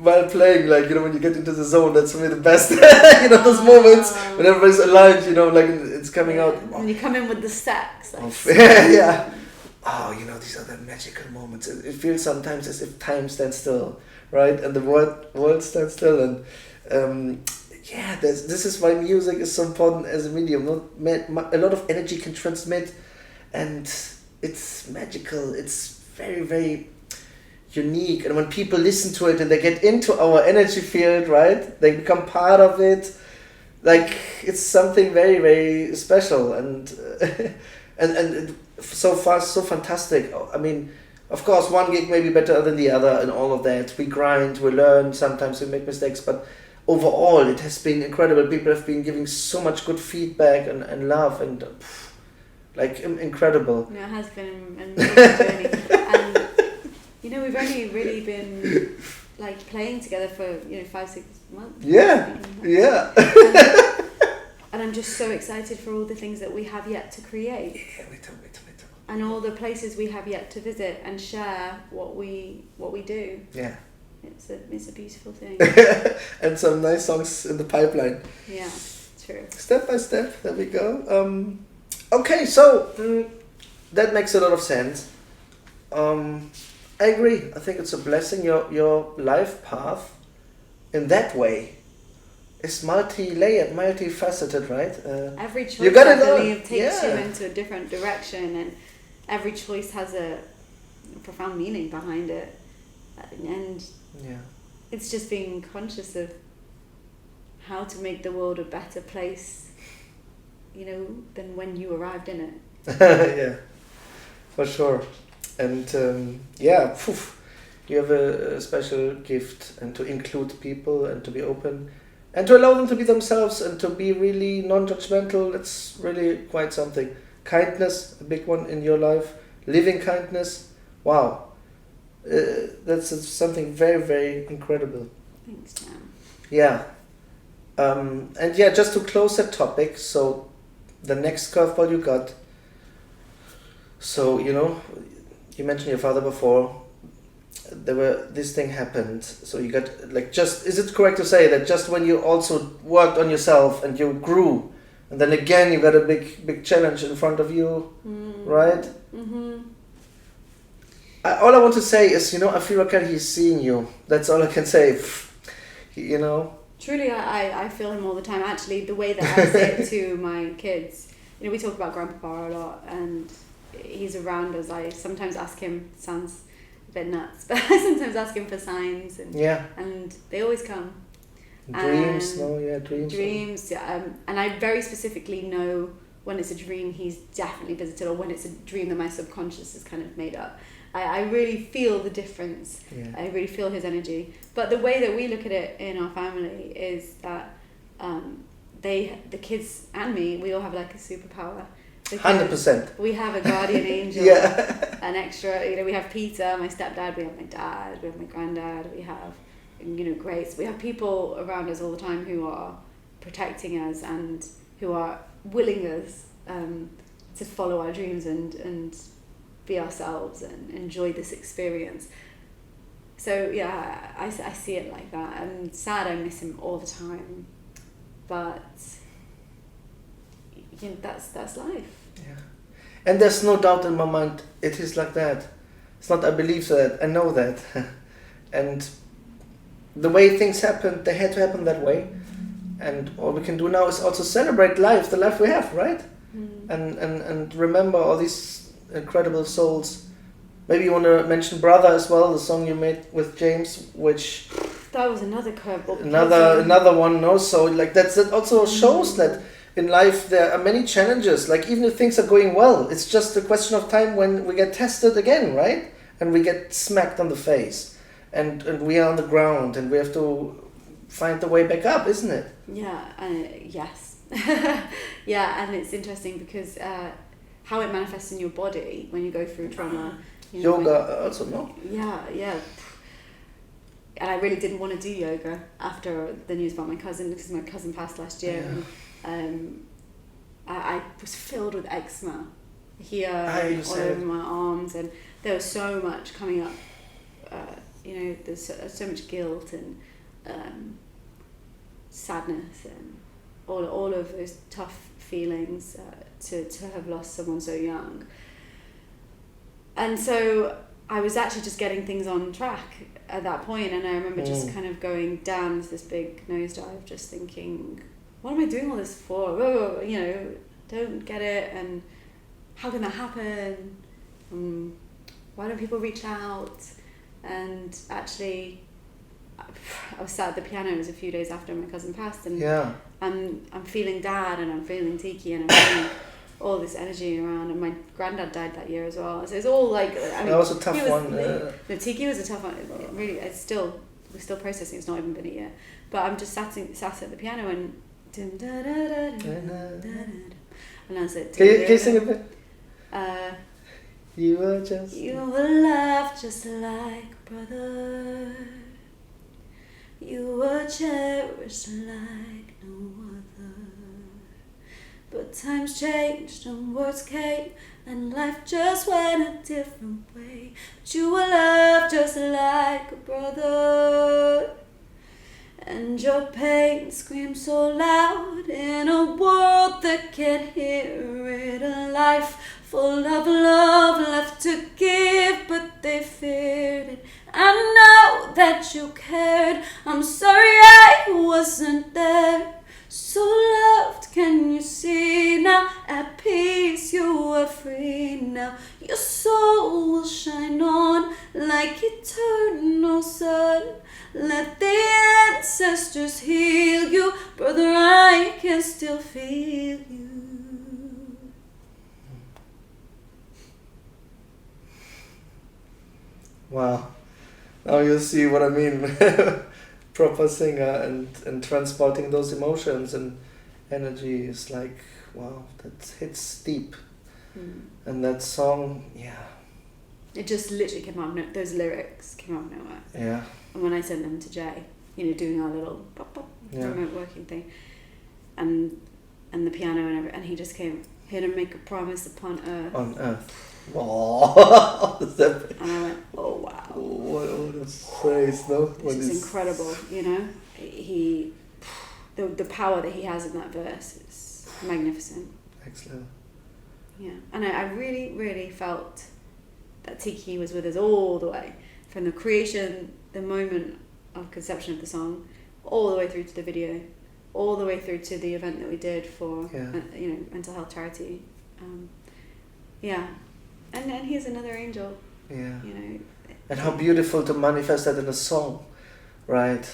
while playing, like, you know, when you get into the zone, that's for me the best. You know, those moments when everybody's aligned, you know, like it's coming out. When you come in with the sax. Like, yeah. Oh, you know, these are the magical moments. It feels sometimes as if time stands still, right? And the world stands still. And this is why music is so important as a medium. A lot of energy can transmit, and it's magical. It's very, very unique. And when people listen to it and they get into our energy field, right? They become part of it. Like, it's something very, very special. And and so fast, so fantastic. I mean, of course, one gig may be better than the other and all of that. We grind, we learn, sometimes we make mistakes, but overall it has been incredible. People have been giving so much good feedback and love, and like incredible. Yeah, it has been an amazing journey. And, you know, we've only really been like playing together for, 5-6 months. Yeah. And I'm just so excited for all the things that we have yet to create. Yeah, me too. And all the places we have yet to visit and share what we do. Yeah. It's a beautiful thing. And some nice songs in the pipeline. Yeah, true. Step by step, there we go. Okay, so that makes a lot of sense. I agree. I think it's a blessing. Your life path in that way is multi-layered, multifaceted, right? Every choice, you got I believe, takes you yeah. into a different direction, and every choice has a profound meaning behind it. And it's just being conscious of how to make the world a better place, than when you arrived in it. Yeah, for sure. And you have a special gift, and to include people and to be open and to allow them to be themselves and to be really non-judgmental. That's really quite something. Kindness, a big one in your life. Living kindness. Wow. That's something very, very incredible. Thanks, Jan. Yeah. Just to close that topic, so the next curveball you got. So, you mentioned your father before. This thing happened. So you got, is it correct to say that just when you also worked on yourself and you grew, and then again you got a big challenge in front of you, right? Mm-hmm. All I want to say is, I feel Raquelle, he's seeing you. That's all I can say. you know. Truly, I feel him all the time. Actually, the way that I say it to my kids, you know, we talk about Grandpapa a lot, and he's around us. I sometimes ask him, sounds a bit nuts, but I sometimes ask him for signs, and they always come. Dreams, Dreams, and I very specifically know when it's a dream he's definitely visited, or when it's a dream that my subconscious has kind of made up. I really feel the difference. Yeah. I really feel his energy. But the way that we look at it in our family is that the kids and me, we all have like a superpower. 100%. We have a guardian angel, an extra, you know, we have Peter, my stepdad, we have my dad, we have my granddad, we have, you know, Grace. We have people around us all the time who are protecting us and who are willing us to follow our dreams and be ourselves and enjoy this experience. So yeah, I see it like that. I'm sad I miss him all the time, but you know, that's life. Yeah, and there's no doubt in my mind it is like that. It's not I believe that, I know that. And the way things happened, they had to happen that way. And all we can do now is also celebrate life, the life we have, right? And remember all these incredible souls. Maybe you want to mention Brother as well, the song you made with James, which that was another curveball. Another one, no? So like that also shows that in life there are many challenges. Like even if things are going well, it's just a question of time when we get tested again, right? And we get smacked on the face, and we are on the ground, and we have to find the way back up, isn't it? Yeah. Yes. Yeah, and it's interesting because how it manifests in your body when you go through trauma. You know, yoga also, no? Yeah. And I really didn't want to do yoga after the news about my cousin, because my cousin passed last year. Yeah. And I was filled with eczema here, all over my arms, and there was so much coming up. You know, there's so much guilt and sadness and all of those tough feelings to have lost someone so young. And so I was actually just getting things on track at that point, and I remember just kind of going down this big nosedive, just thinking, what am I doing all this for? Whoa, you know, don't get it, and how can that happen? Why don't people reach out? And actually, I was sat at the piano. It was a few days after my cousin passed, and I'm feeling Dad, and I'm feeling Tiki, and I'm feeling all this energy around. And my granddad died that year as well, so it's all like, I mean, that was a tough one. No, Tiki was a tough one. Really, we're still processing. It's not even been a year, but I'm just sat at the piano and and I said, can you sing a bit? You were loved just like brother. You were cherished like no other. But times changed and words came, and life just went a different way. But you were loved just like a brother. And your pain screams so loud in a world that can't hear it. A life full of love left to give, but they feared it. I know that you cared. I'm sorry I wasn't there. So loved, can you see now? At peace, you are free now. Your soul will shine on like eternal sun. Let the ancestors heal you, brother, I can still feel you. Wow. Now you see what I mean. Proper singer and transporting those emotions and energy is like, wow, that hits deep. And that song, it just literally came out of nowhere. Those lyrics came out of nowhere. Yeah. And when I sent them to Jay, you know, doing our little remote working thing, and the piano and everything, and he just came here to make a promise upon earth. On earth. Oh, and I went, oh wow. What a phrase, though. This is incredible, you know. The power that he has in that verse is magnificent. Excellent. Yeah, and I really, really felt that Tiki was with us all the way, from the creation, the moment of conception of the song, all the way through to the video, all the way through to the event that we did for mental health charity. And he's another angel. Yeah. You know. And how beautiful to manifest that in a song, right?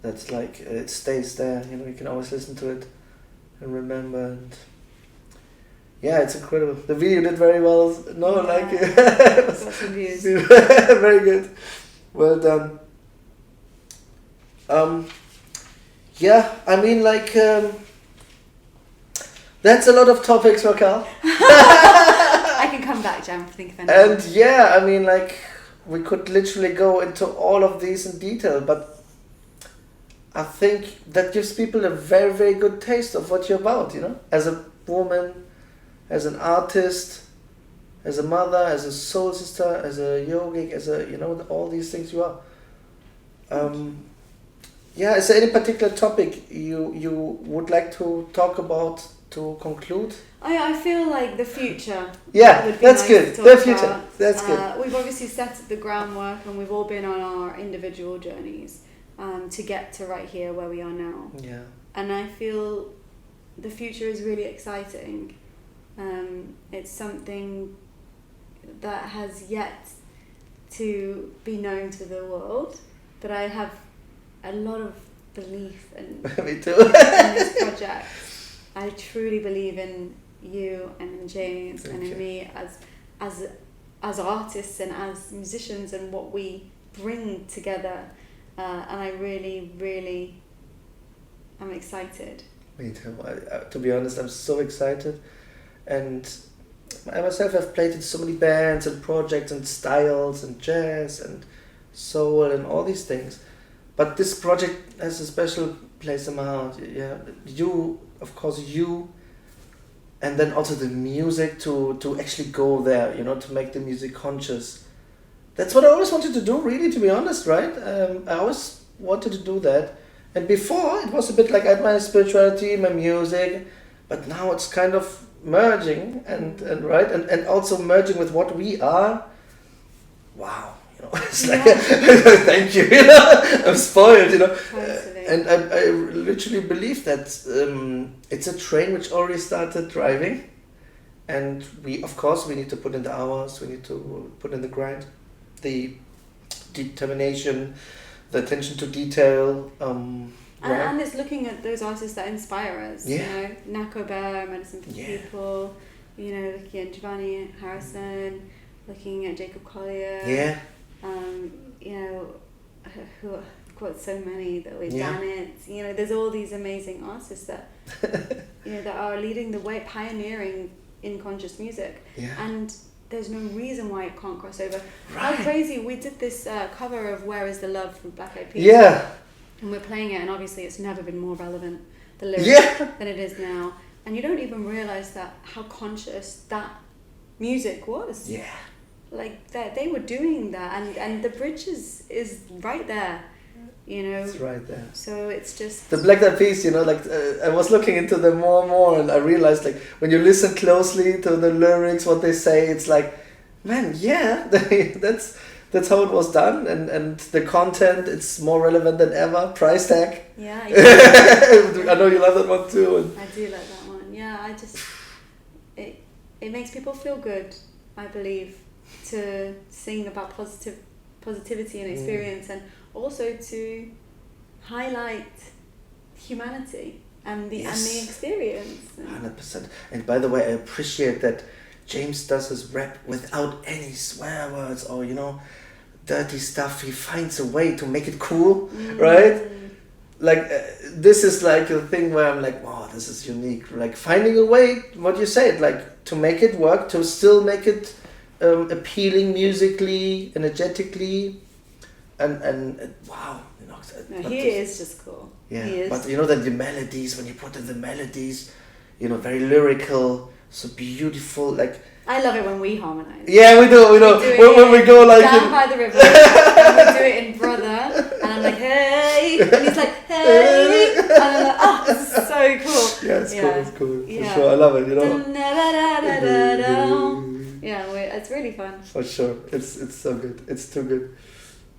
That's like, it stays there, you know, you can always listen to it and remember, and yeah, it's incredible. The video did very well, got some views. Very good. Well done. Yeah, I mean, like, that's a lot of topics, Raquelle. I can come back, Jam, if I think of anything. And yeah, I mean, like, we could literally go into all of these in detail, but I think that gives people a very, very good taste of what you're about, you know? As a woman, as an artist, as a mother, as a soul sister, as a yogic, as a, you know, all these things you are. Yeah, is there any particular topic you would like to talk about to conclude? I feel like the future. Yeah, would be that's nice good. to The talk future. about. That's good. We've obviously set the groundwork, and we've all been on our individual journeys to get to right here where we are now. Yeah. And I feel the future is really exciting. It's something that has yet to be known to the world, but I have a lot of belief in Me too. in this project. I truly believe in you and in James and in me as artists and as musicians and what we bring together. And I really, really am excited. Me too. To be honest, I'm so excited. And I myself have played in so many bands and projects and styles and jazz and soul and all these things. But this project has a special place in my heart. Yeah, you, of course, and then also the music to actually go there, you know, to make the music conscious. That's what I always wanted to do, really, to be honest, right? I always wanted to do that. And before, it was a bit like I had my spirituality, my music, but now it's kind of merging and also merging with what we are. Wow, you know, it's like, thank you, you know, I'm spoiled, you know. And I literally believe that it's a train which already started driving, and we need to put in the hours, we need to put in the grind, the determination, the attention to detail. And it's looking at those artists that inspire us. Yeah. You know, Nako Bear, Medicine for People. You know, looking at Giovanni Harrison, looking at Jacob Collier. Yeah. You know, who I've got so many that we've done it. You know, there's all these amazing artists that you know that are leading the way, pioneering in conscious music. Yeah. And there's no reason why it can't cross over. Right. How crazy! We did this cover of "Where Is the Love" from Black Eyed Peas. Yeah. And we're playing it, and obviously it's never been more relevant, the lyrics, than it is now. And you don't even realise that how conscious that music was. Yeah. Like that they were doing that, and the bridge is right there, you know. It's right there. So it's just the Black Eyed Peas, you know, like I was looking into them more and more, and I realized, like, when you listen closely to the lyrics, what they say, it's like, man, yeah, that's how it was done, and the content, it's more relevant than ever. Price tag. Yeah. I know you love that one too. I do like that one. Yeah, I just it makes people feel good, I believe, to sing about positivity and experience, and also to highlight humanity and the experience. 100%. And by the way, I appreciate that James does his rap without any swear words or, you know, dirty stuff. He finds a way to make it cool, right? Like, this is like a thing where I'm like, wow, this is unique. Like, finding a way, what you said, like, to make it work, to still make it appealing musically, energetically, and wow, you know. No, he is just cool. Yeah, but you know that the melodies, when you put in the melodies, you know, very lyrical, so beautiful, like. I love it when we harmonise. Yeah, we do. You know, when we go like down by the river, and we do it in Brother, and I'm like, hey, and he's like, hey, and I'm like, oh, this is so cool. Yeah, it's cool. For sure, I love it. You know. Yeah, it's really fun. For sure, it's so good. It's too good.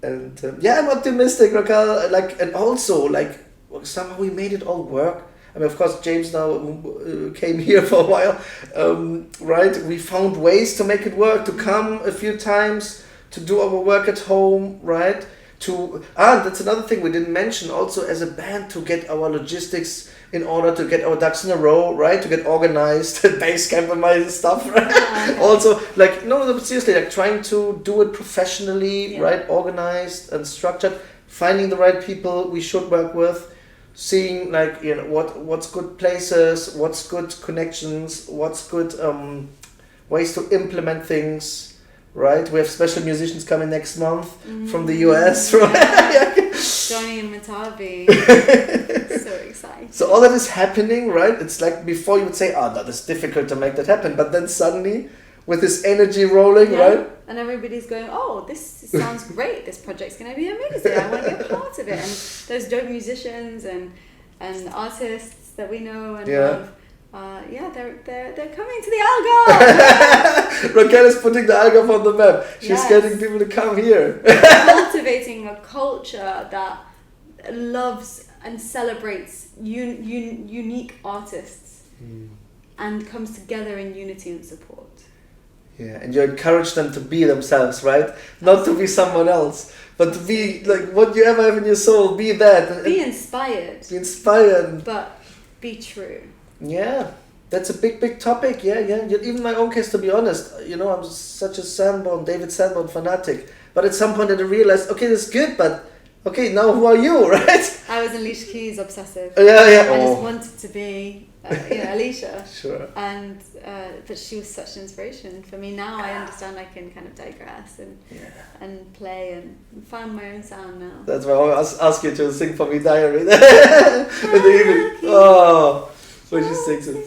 And yeah, I'm optimistic, Raquel. Like, and also like somehow we made it all work. I mean, of course, James now came here for a while, right? We found ways to make it work, to come a few times, to do our work at home, right? That's another thing we didn't mention. Also, as a band, to get our logistics in order, to get our ducks in a row, right? To get organized, base camp and my stuff, right? Yeah. Also, like no, but seriously, like trying to do it professionally, right? Organized and structured, finding the right people we should work with. Seeing like what's good places, what's good connections, what's good ways to implement things, right? We have special musicians coming next month from the US, right? Johnny and Matavi. So exciting. So all that is happening, right? It's like before you would say, oh, that is difficult to make that happen, but then suddenly with this energy rolling, right? And everybody's going, oh, this sounds great. This project's going to be amazing. I want to be a part of it. And those dope musicians and artists that we know and love, they're coming to the Algarve. Raquel is putting the Algarve on the map. She's getting people to come here. Cultivating a culture that loves and celebrates unique artists and comes together in unity and support. Yeah, and you encourage them to be themselves, right? Not to be someone else, but to be like what you ever have in your soul. Be that. Be inspired. Be inspired. But be true. Yeah, that's a big topic. Yeah. Even my own case, to be honest, I'm such a David Sanborn fanatic. But at some point I realized, okay, that's good, but okay, now who are you, right? I was Alicia Keys obsessive. Yeah. I just wanted to be, Alicia. Sure. And but she was such an inspiration for me. Now I understand I can kind of digress and play and find my own sound now. That's why I always ask you to sing for me Diary in the evening. Oh, when she sings it.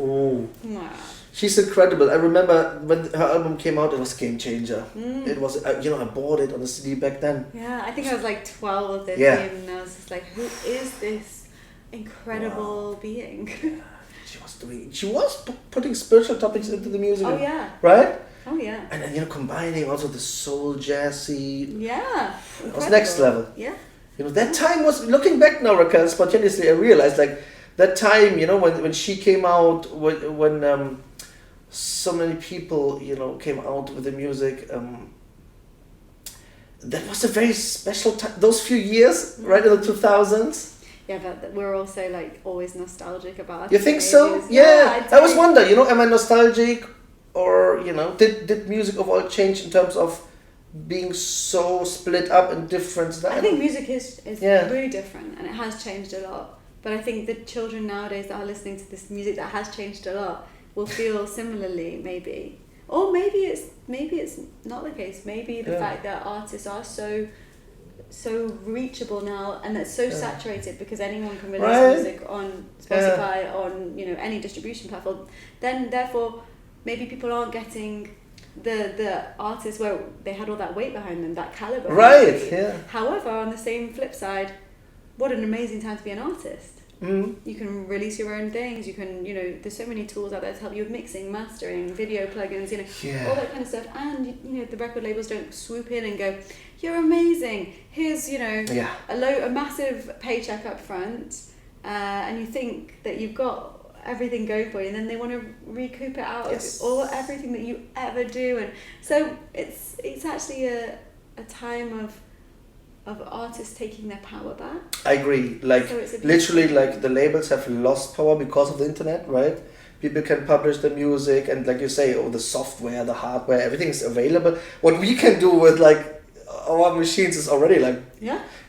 Oh. Wow. She's incredible. I remember when her album came out, it was a game changer. It was, I bought it on a CD back then. Yeah, I think I was like 12 or 13 and I was just like, who is this incredible being? Yeah. She was putting spiritual topics into the music. Oh yeah. Right? Oh yeah. And then, combining also the soul jazzy. Yeah. It was next level. Yeah. That time was, looking back now, Raquel, spontaneously I realized like that time, when she came out, when so many people, came out with the music. That was a very special time. Those few years, right in the 2000s. Yeah, but we're also like always nostalgic about. You think so? Yeah. I always wonder, am I nostalgic, or did music overall change in terms of being so split up in different? I think music is really different, and it has changed a lot. But I think the children nowadays that are listening to this music that has changed a lot will feel similarly, maybe, or maybe it's not the case. Maybe the fact that artists are so reachable now, and that's so saturated because anyone can release music on Spotify, on any distribution platform. Then therefore, maybe people aren't getting the artists where they had all that weight behind them, that caliber. Right. Yeah. However, on the same flip side, what an amazing time to be an artist. You can release your own things. You can, there's so many tools out there to help you with mixing, mastering, video plugins, all that kind of stuff. And the record labels don't swoop in and go, "You're amazing. Here's a massive paycheck up front," and you think that you've got everything going for you, and then they want to recoup it out of all everything that you ever do. And so it's actually a time of artists taking their power back. I agree. Like, literally, like, the labels have lost power because of the internet, right? People can publish the music, and like you say, the software, the hardware, everything is available. What we can do with, like, our machines is already, like,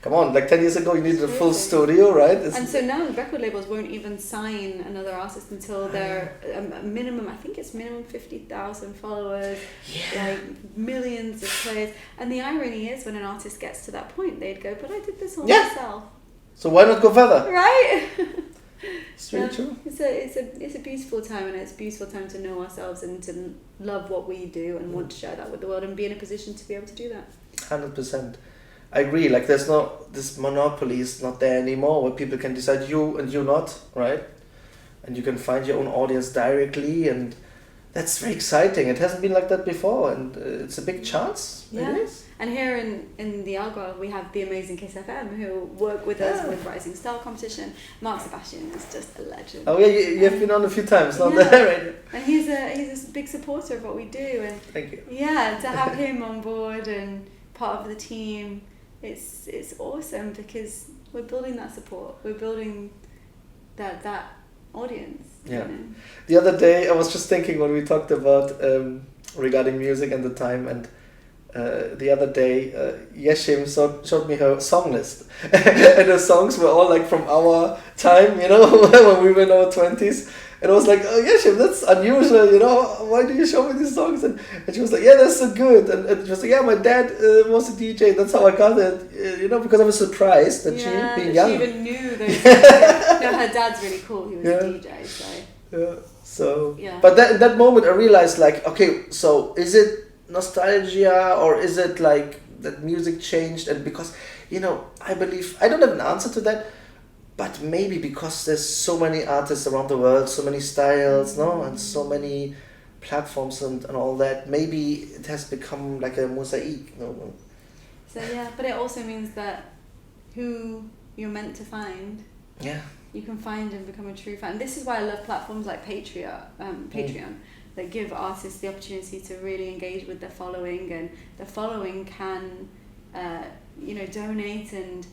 come on, like 10 years ago you needed a full studio, right? And so now the record labels won't even sign another artist until they're a minimum, I think it's minimum 50,000 followers, like millions of plays. And the irony is, when an artist gets to that point, they'd go, "But I did this all myself." So why not go further? Right? It's really true. It's a beautiful time, and it's a beautiful time to know ourselves and to love what we do and want to share that with the world and be in a position to be able to do that. 100%. I agree. Like, there's this monopoly is not there anymore, where people can decide you and you not, right? And you can find your own audience directly, and that's very exciting. It hasn't been like that before, and it's a big chance. Yeah. It is. And here in the Algarve, we have the amazing Kiss FM who work with us with Rising Star competition. Mark Sebastian is just a legend. Oh yeah, you have been on a few times, not yeah. there, right? And he's a big supporter of what we do, and thank you. Yeah, to have him on board and part of the team, it's awesome because we're building that support. We're building that audience. Yeah. You know? The other day, I was just thinking when we talked about regarding music and the time, and the other day, Yeshim showed me her song list, and the songs were all like from our time, you know, when we were in our 20s. And I was like, oh, Yeshim, that's unusual, you know, why do you show me these songs? And she was like, yeah, that's so good. And she was like, yeah, my dad was a DJ, that's how I got it, you know, because I was surprised that she, being young. She even knew those songs. No, her dad's really cool, he was a DJ, so. Yeah, so, but in that moment I realized, like, okay, so is it nostalgia or is it like that music changed? And because, you know, I believe, I don't have an answer to that, but maybe because there's so many artists around the world, so many styles, no, and so many platforms and all that, maybe it has become like a mosaic, no? So yeah, but it also means that who you're meant to find, you can find and become a true fan. This is why I love platforms like Patreon, that give artists the opportunity to really engage with their following, and the following can, you know, donate and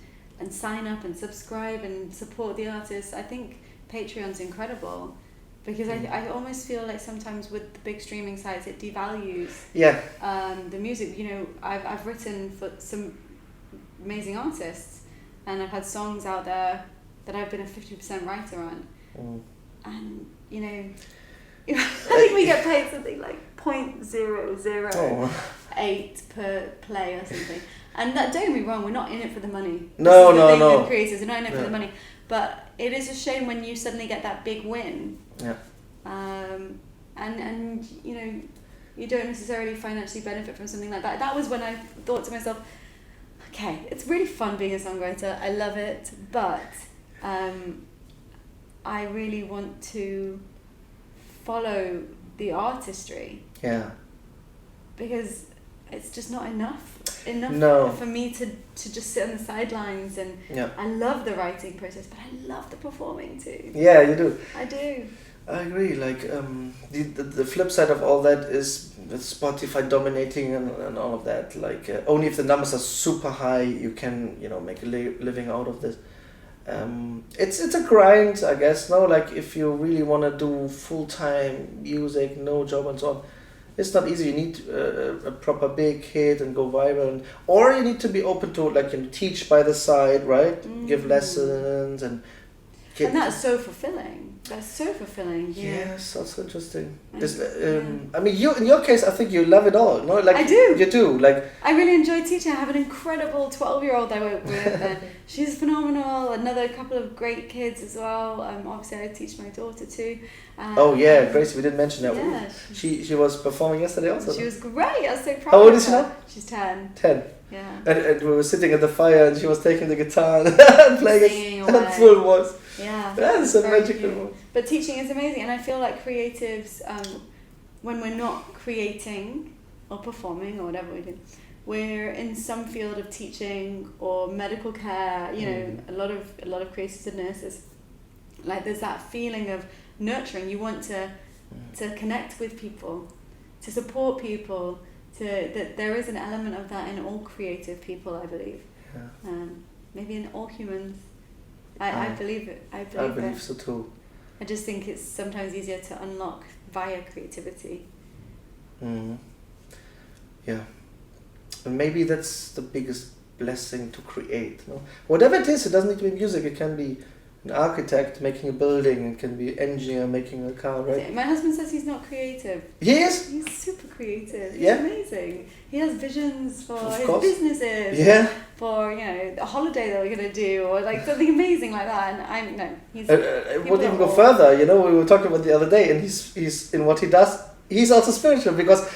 sign up and subscribe and support the artists. I think Patreon's incredible because I almost feel like sometimes with the big streaming sites it devalues the music. You know, I've written for some amazing artists and I've had songs out there that I've been a 50% writer on, and you know, I think we get paid something like 0.008 per play or something. And that, don't get me wrong, we're not in it for the money. No. Creators are not in it for the money. But it is a shame when you suddenly get that big win. Yeah. And you know, you don't necessarily financially benefit from something like that. That was when I thought to myself, okay, it's really fun being a songwriter. I love it, but I really want to follow the artistry. Yeah. Because it's just not enough for me to just sit on the sidelines, and I love the writing process, but I love the performing too. Yeah, you do. I do. I agree. Like the flip side of all that is with Spotify dominating and all of that. Like only if the numbers are super high, you can, you know, make a living out of this. It's a grind, I guess. No, like if you really want to do full-time music, no job and so on, it's not easy. You need a proper big hit and go viral, or you need to be open to, like, you know, teach by the side, right? Give lessons and that's so fulfilling. That's so fulfilling. Yes, that's interesting. I mean, you, in your case, I think you love it all. No, like I do. You do. Like I really enjoy teaching. I have an incredible 12-year-old I work with, and she's phenomenal. Another couple of great kids as well. Obviously, I teach my daughter too. Gracie, we didn't mention that. Yeah, she was performing yesterday also. She was great. I was so proud. How old of is she her. now? She's 10. 10. Yeah. And we were sitting at the fire, and she was taking the guitar and playing it at full voice. Yeah. That's a magical moment. But teaching is amazing, and I feel like creatives, when we're not creating or performing or whatever we do, we're in some field of teaching or medical care. You know, a lot of creatives and nurses, like there's that feeling of nurturing. You want to connect with people, to support people. That there is an element of that in all creative people, I believe. Yeah. Maybe in all humans. I believe it. I believe so too. I just think it's sometimes easier to unlock via creativity. Yeah. And maybe that's the biggest blessing to create. No? Whatever it is, it doesn't need to be music. It can be an architect making a building. It can be an engineer making a car, right? My husband says he's not creative. He is? He's super creative. He's Yeah. amazing. He has visions for Of his course. businesses. Yeah. For, you know, a holiday that we're going to do, or like something amazing like that. And he's... It would even go further. You know, we were talking about the other day, and he's in what he does, he's also spiritual, because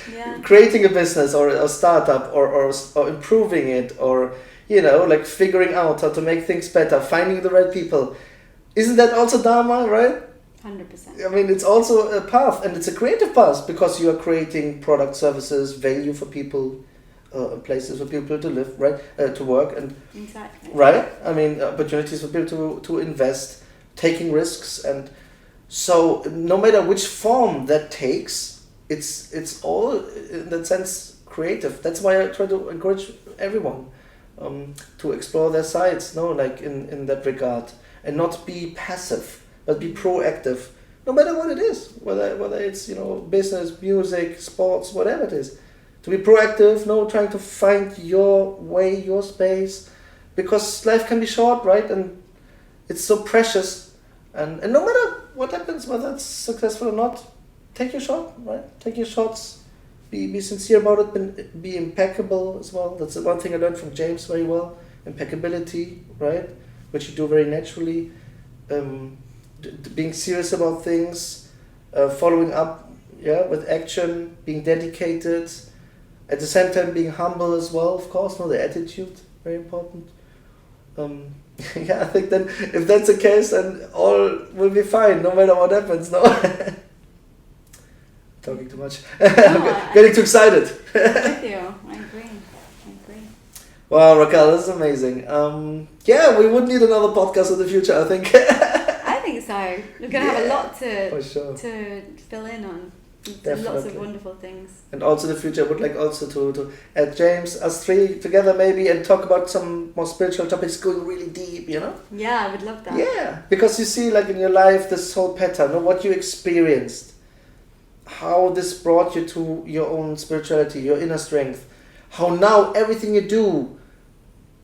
creating a business or a startup or improving it, or, you know, like figuring out how to make things better, finding the right people, isn't that also Dharma, right? 100%. I mean, it's also a path, and it's a creative path, because you are creating product, services, value for people, places for people to live, right? To work and Exactly. right. I mean, opportunities for people to invest, taking risks, and so no matter which form that takes, it's all in that sense creative. That's why I try to encourage everyone to explore their sides, no, like in that regard, and not be passive, but be proactive, no matter what it is, whether it's business, music, sports, whatever it is, to be proactive, no, trying to find your way, your space, because life can be short, right, and it's so precious, and no matter what happens, whether it's successful or not, take your shot, right? Take your shots. Be sincere about it. Be impeccable as well. That's the one thing I learned from James very well. Impeccability, right? Which you do very naturally. Being serious about things, following up, with action, being dedicated. At the same time, being humble as well, of course. No, the attitude, very important. I think then if that's the case, then all will be fine, no matter what happens. No. Talking too much. Getting too excited. I'm with you. I agree. Wow, Raquelle, this is amazing. We would need another podcast in the future, I think. I think so. We're going to have a lot to fill in on. Definitely. Lots of wonderful things. And also in the future, I would like also to add James, us three together maybe, and talk about some more spiritual topics going really deep, Yeah, I would love that. Yeah, because you see, like in your life, this whole pattern, what you experienced, how this brought you to your own spirituality, your inner strength, how now everything you do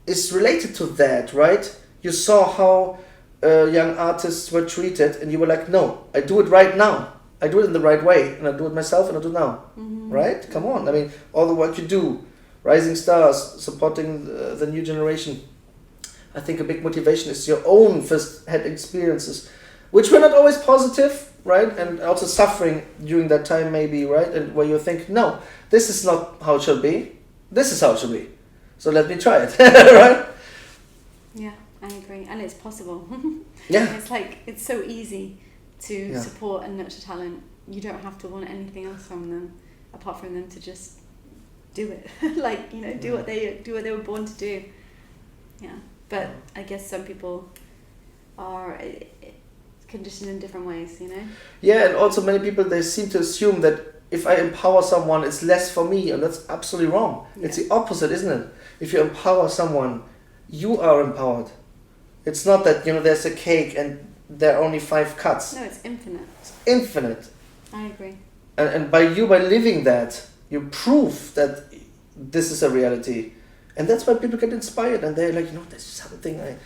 is related to that, right? You saw how young artists were treated, and you were like, no, I do it right now. I do it in the right way, and I do it myself, and I do it now. Mm-hmm. Right? Come on. I mean, all the work you do, rising stars, supporting the new generation. I think a big motivation is your own first-hand experiences, which were not always positive, right? And also suffering during that time maybe, right? And where you think, no, this is not how it should be. This is how it should be. So let me try it, right? Yeah, I agree. And it's possible. Yeah. It's like, it's so easy to support and nurture talent. You don't have to want anything else from them apart from them to just do it. Do what they were born to do. Yeah. But I guess some people are conditioned in different ways, Yeah, and also many people, they seem to assume that if I empower someone, it's less for me, and that's absolutely wrong. Yeah. It's the opposite, isn't it? If you empower someone, you are empowered. It's not that, there's a cake and there are only 5 cuts. No, it's infinite. It's infinite. I agree. And by living that, you prove that this is a reality. And that's why people get inspired, and they're like, there's something I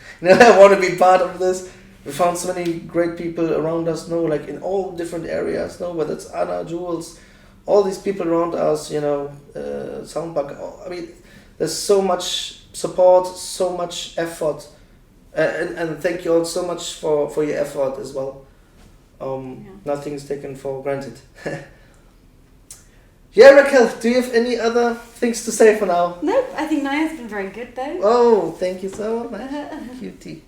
want to be part of this. We found so many great people around us, like in all different areas, whether it's Anna, Jules, all these people around us, Soundbug. I mean, there's so much support, so much effort. And thank you all so much for your effort as well. Nothing is taken for granted. Yeah, Raquelle, do you have any other things to say for now? Nope, I think Naya's been very good though. Oh, thank you so much. Cutie.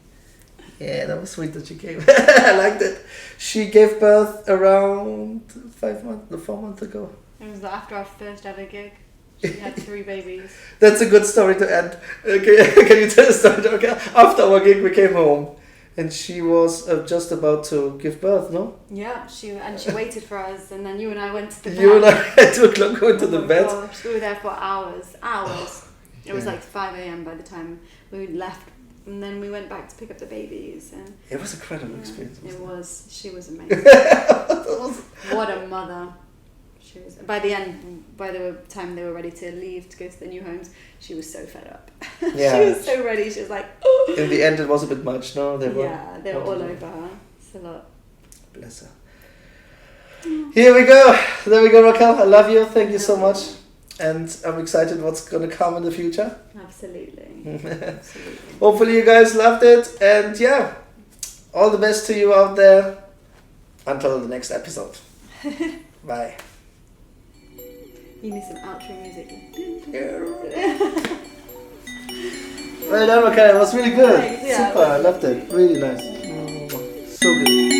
Yeah, that was sweet that she came. I liked it. She gave birth around 4 months ago. It was after our first ever gig. She had 3 babies. That's a good story to end. Okay, can you tell a story? Okay. After our gig, we came home, and she was just about to give birth, no? Yeah, she waited for us, and then you and I went to the bed. You and I at 2 o'clock went to the bed. Gosh, we were there for hours. It was like 5 a.m. by the time we left, and then we went back to pick up the babies. And it was an incredible experience. It was. She was amazing. What a mother. She was. By the time they were ready to leave to go to the new homes, she was so fed up. Yeah. She was so ready. She was like, in the end, it was a bit much, no? They were all over her. It's a lot. Bless her. Here we go. There we go, Raquelle. I love you. Thank you so much. And I'm excited what's going to come in the future. Absolutely. Absolutely. Hopefully you guys loved it. And all the best to you out there. Until the next episode. Bye. You need some outro music. Well done, Raquelle. It was really good. Thanks, Super. I loved it. Really nice. So good.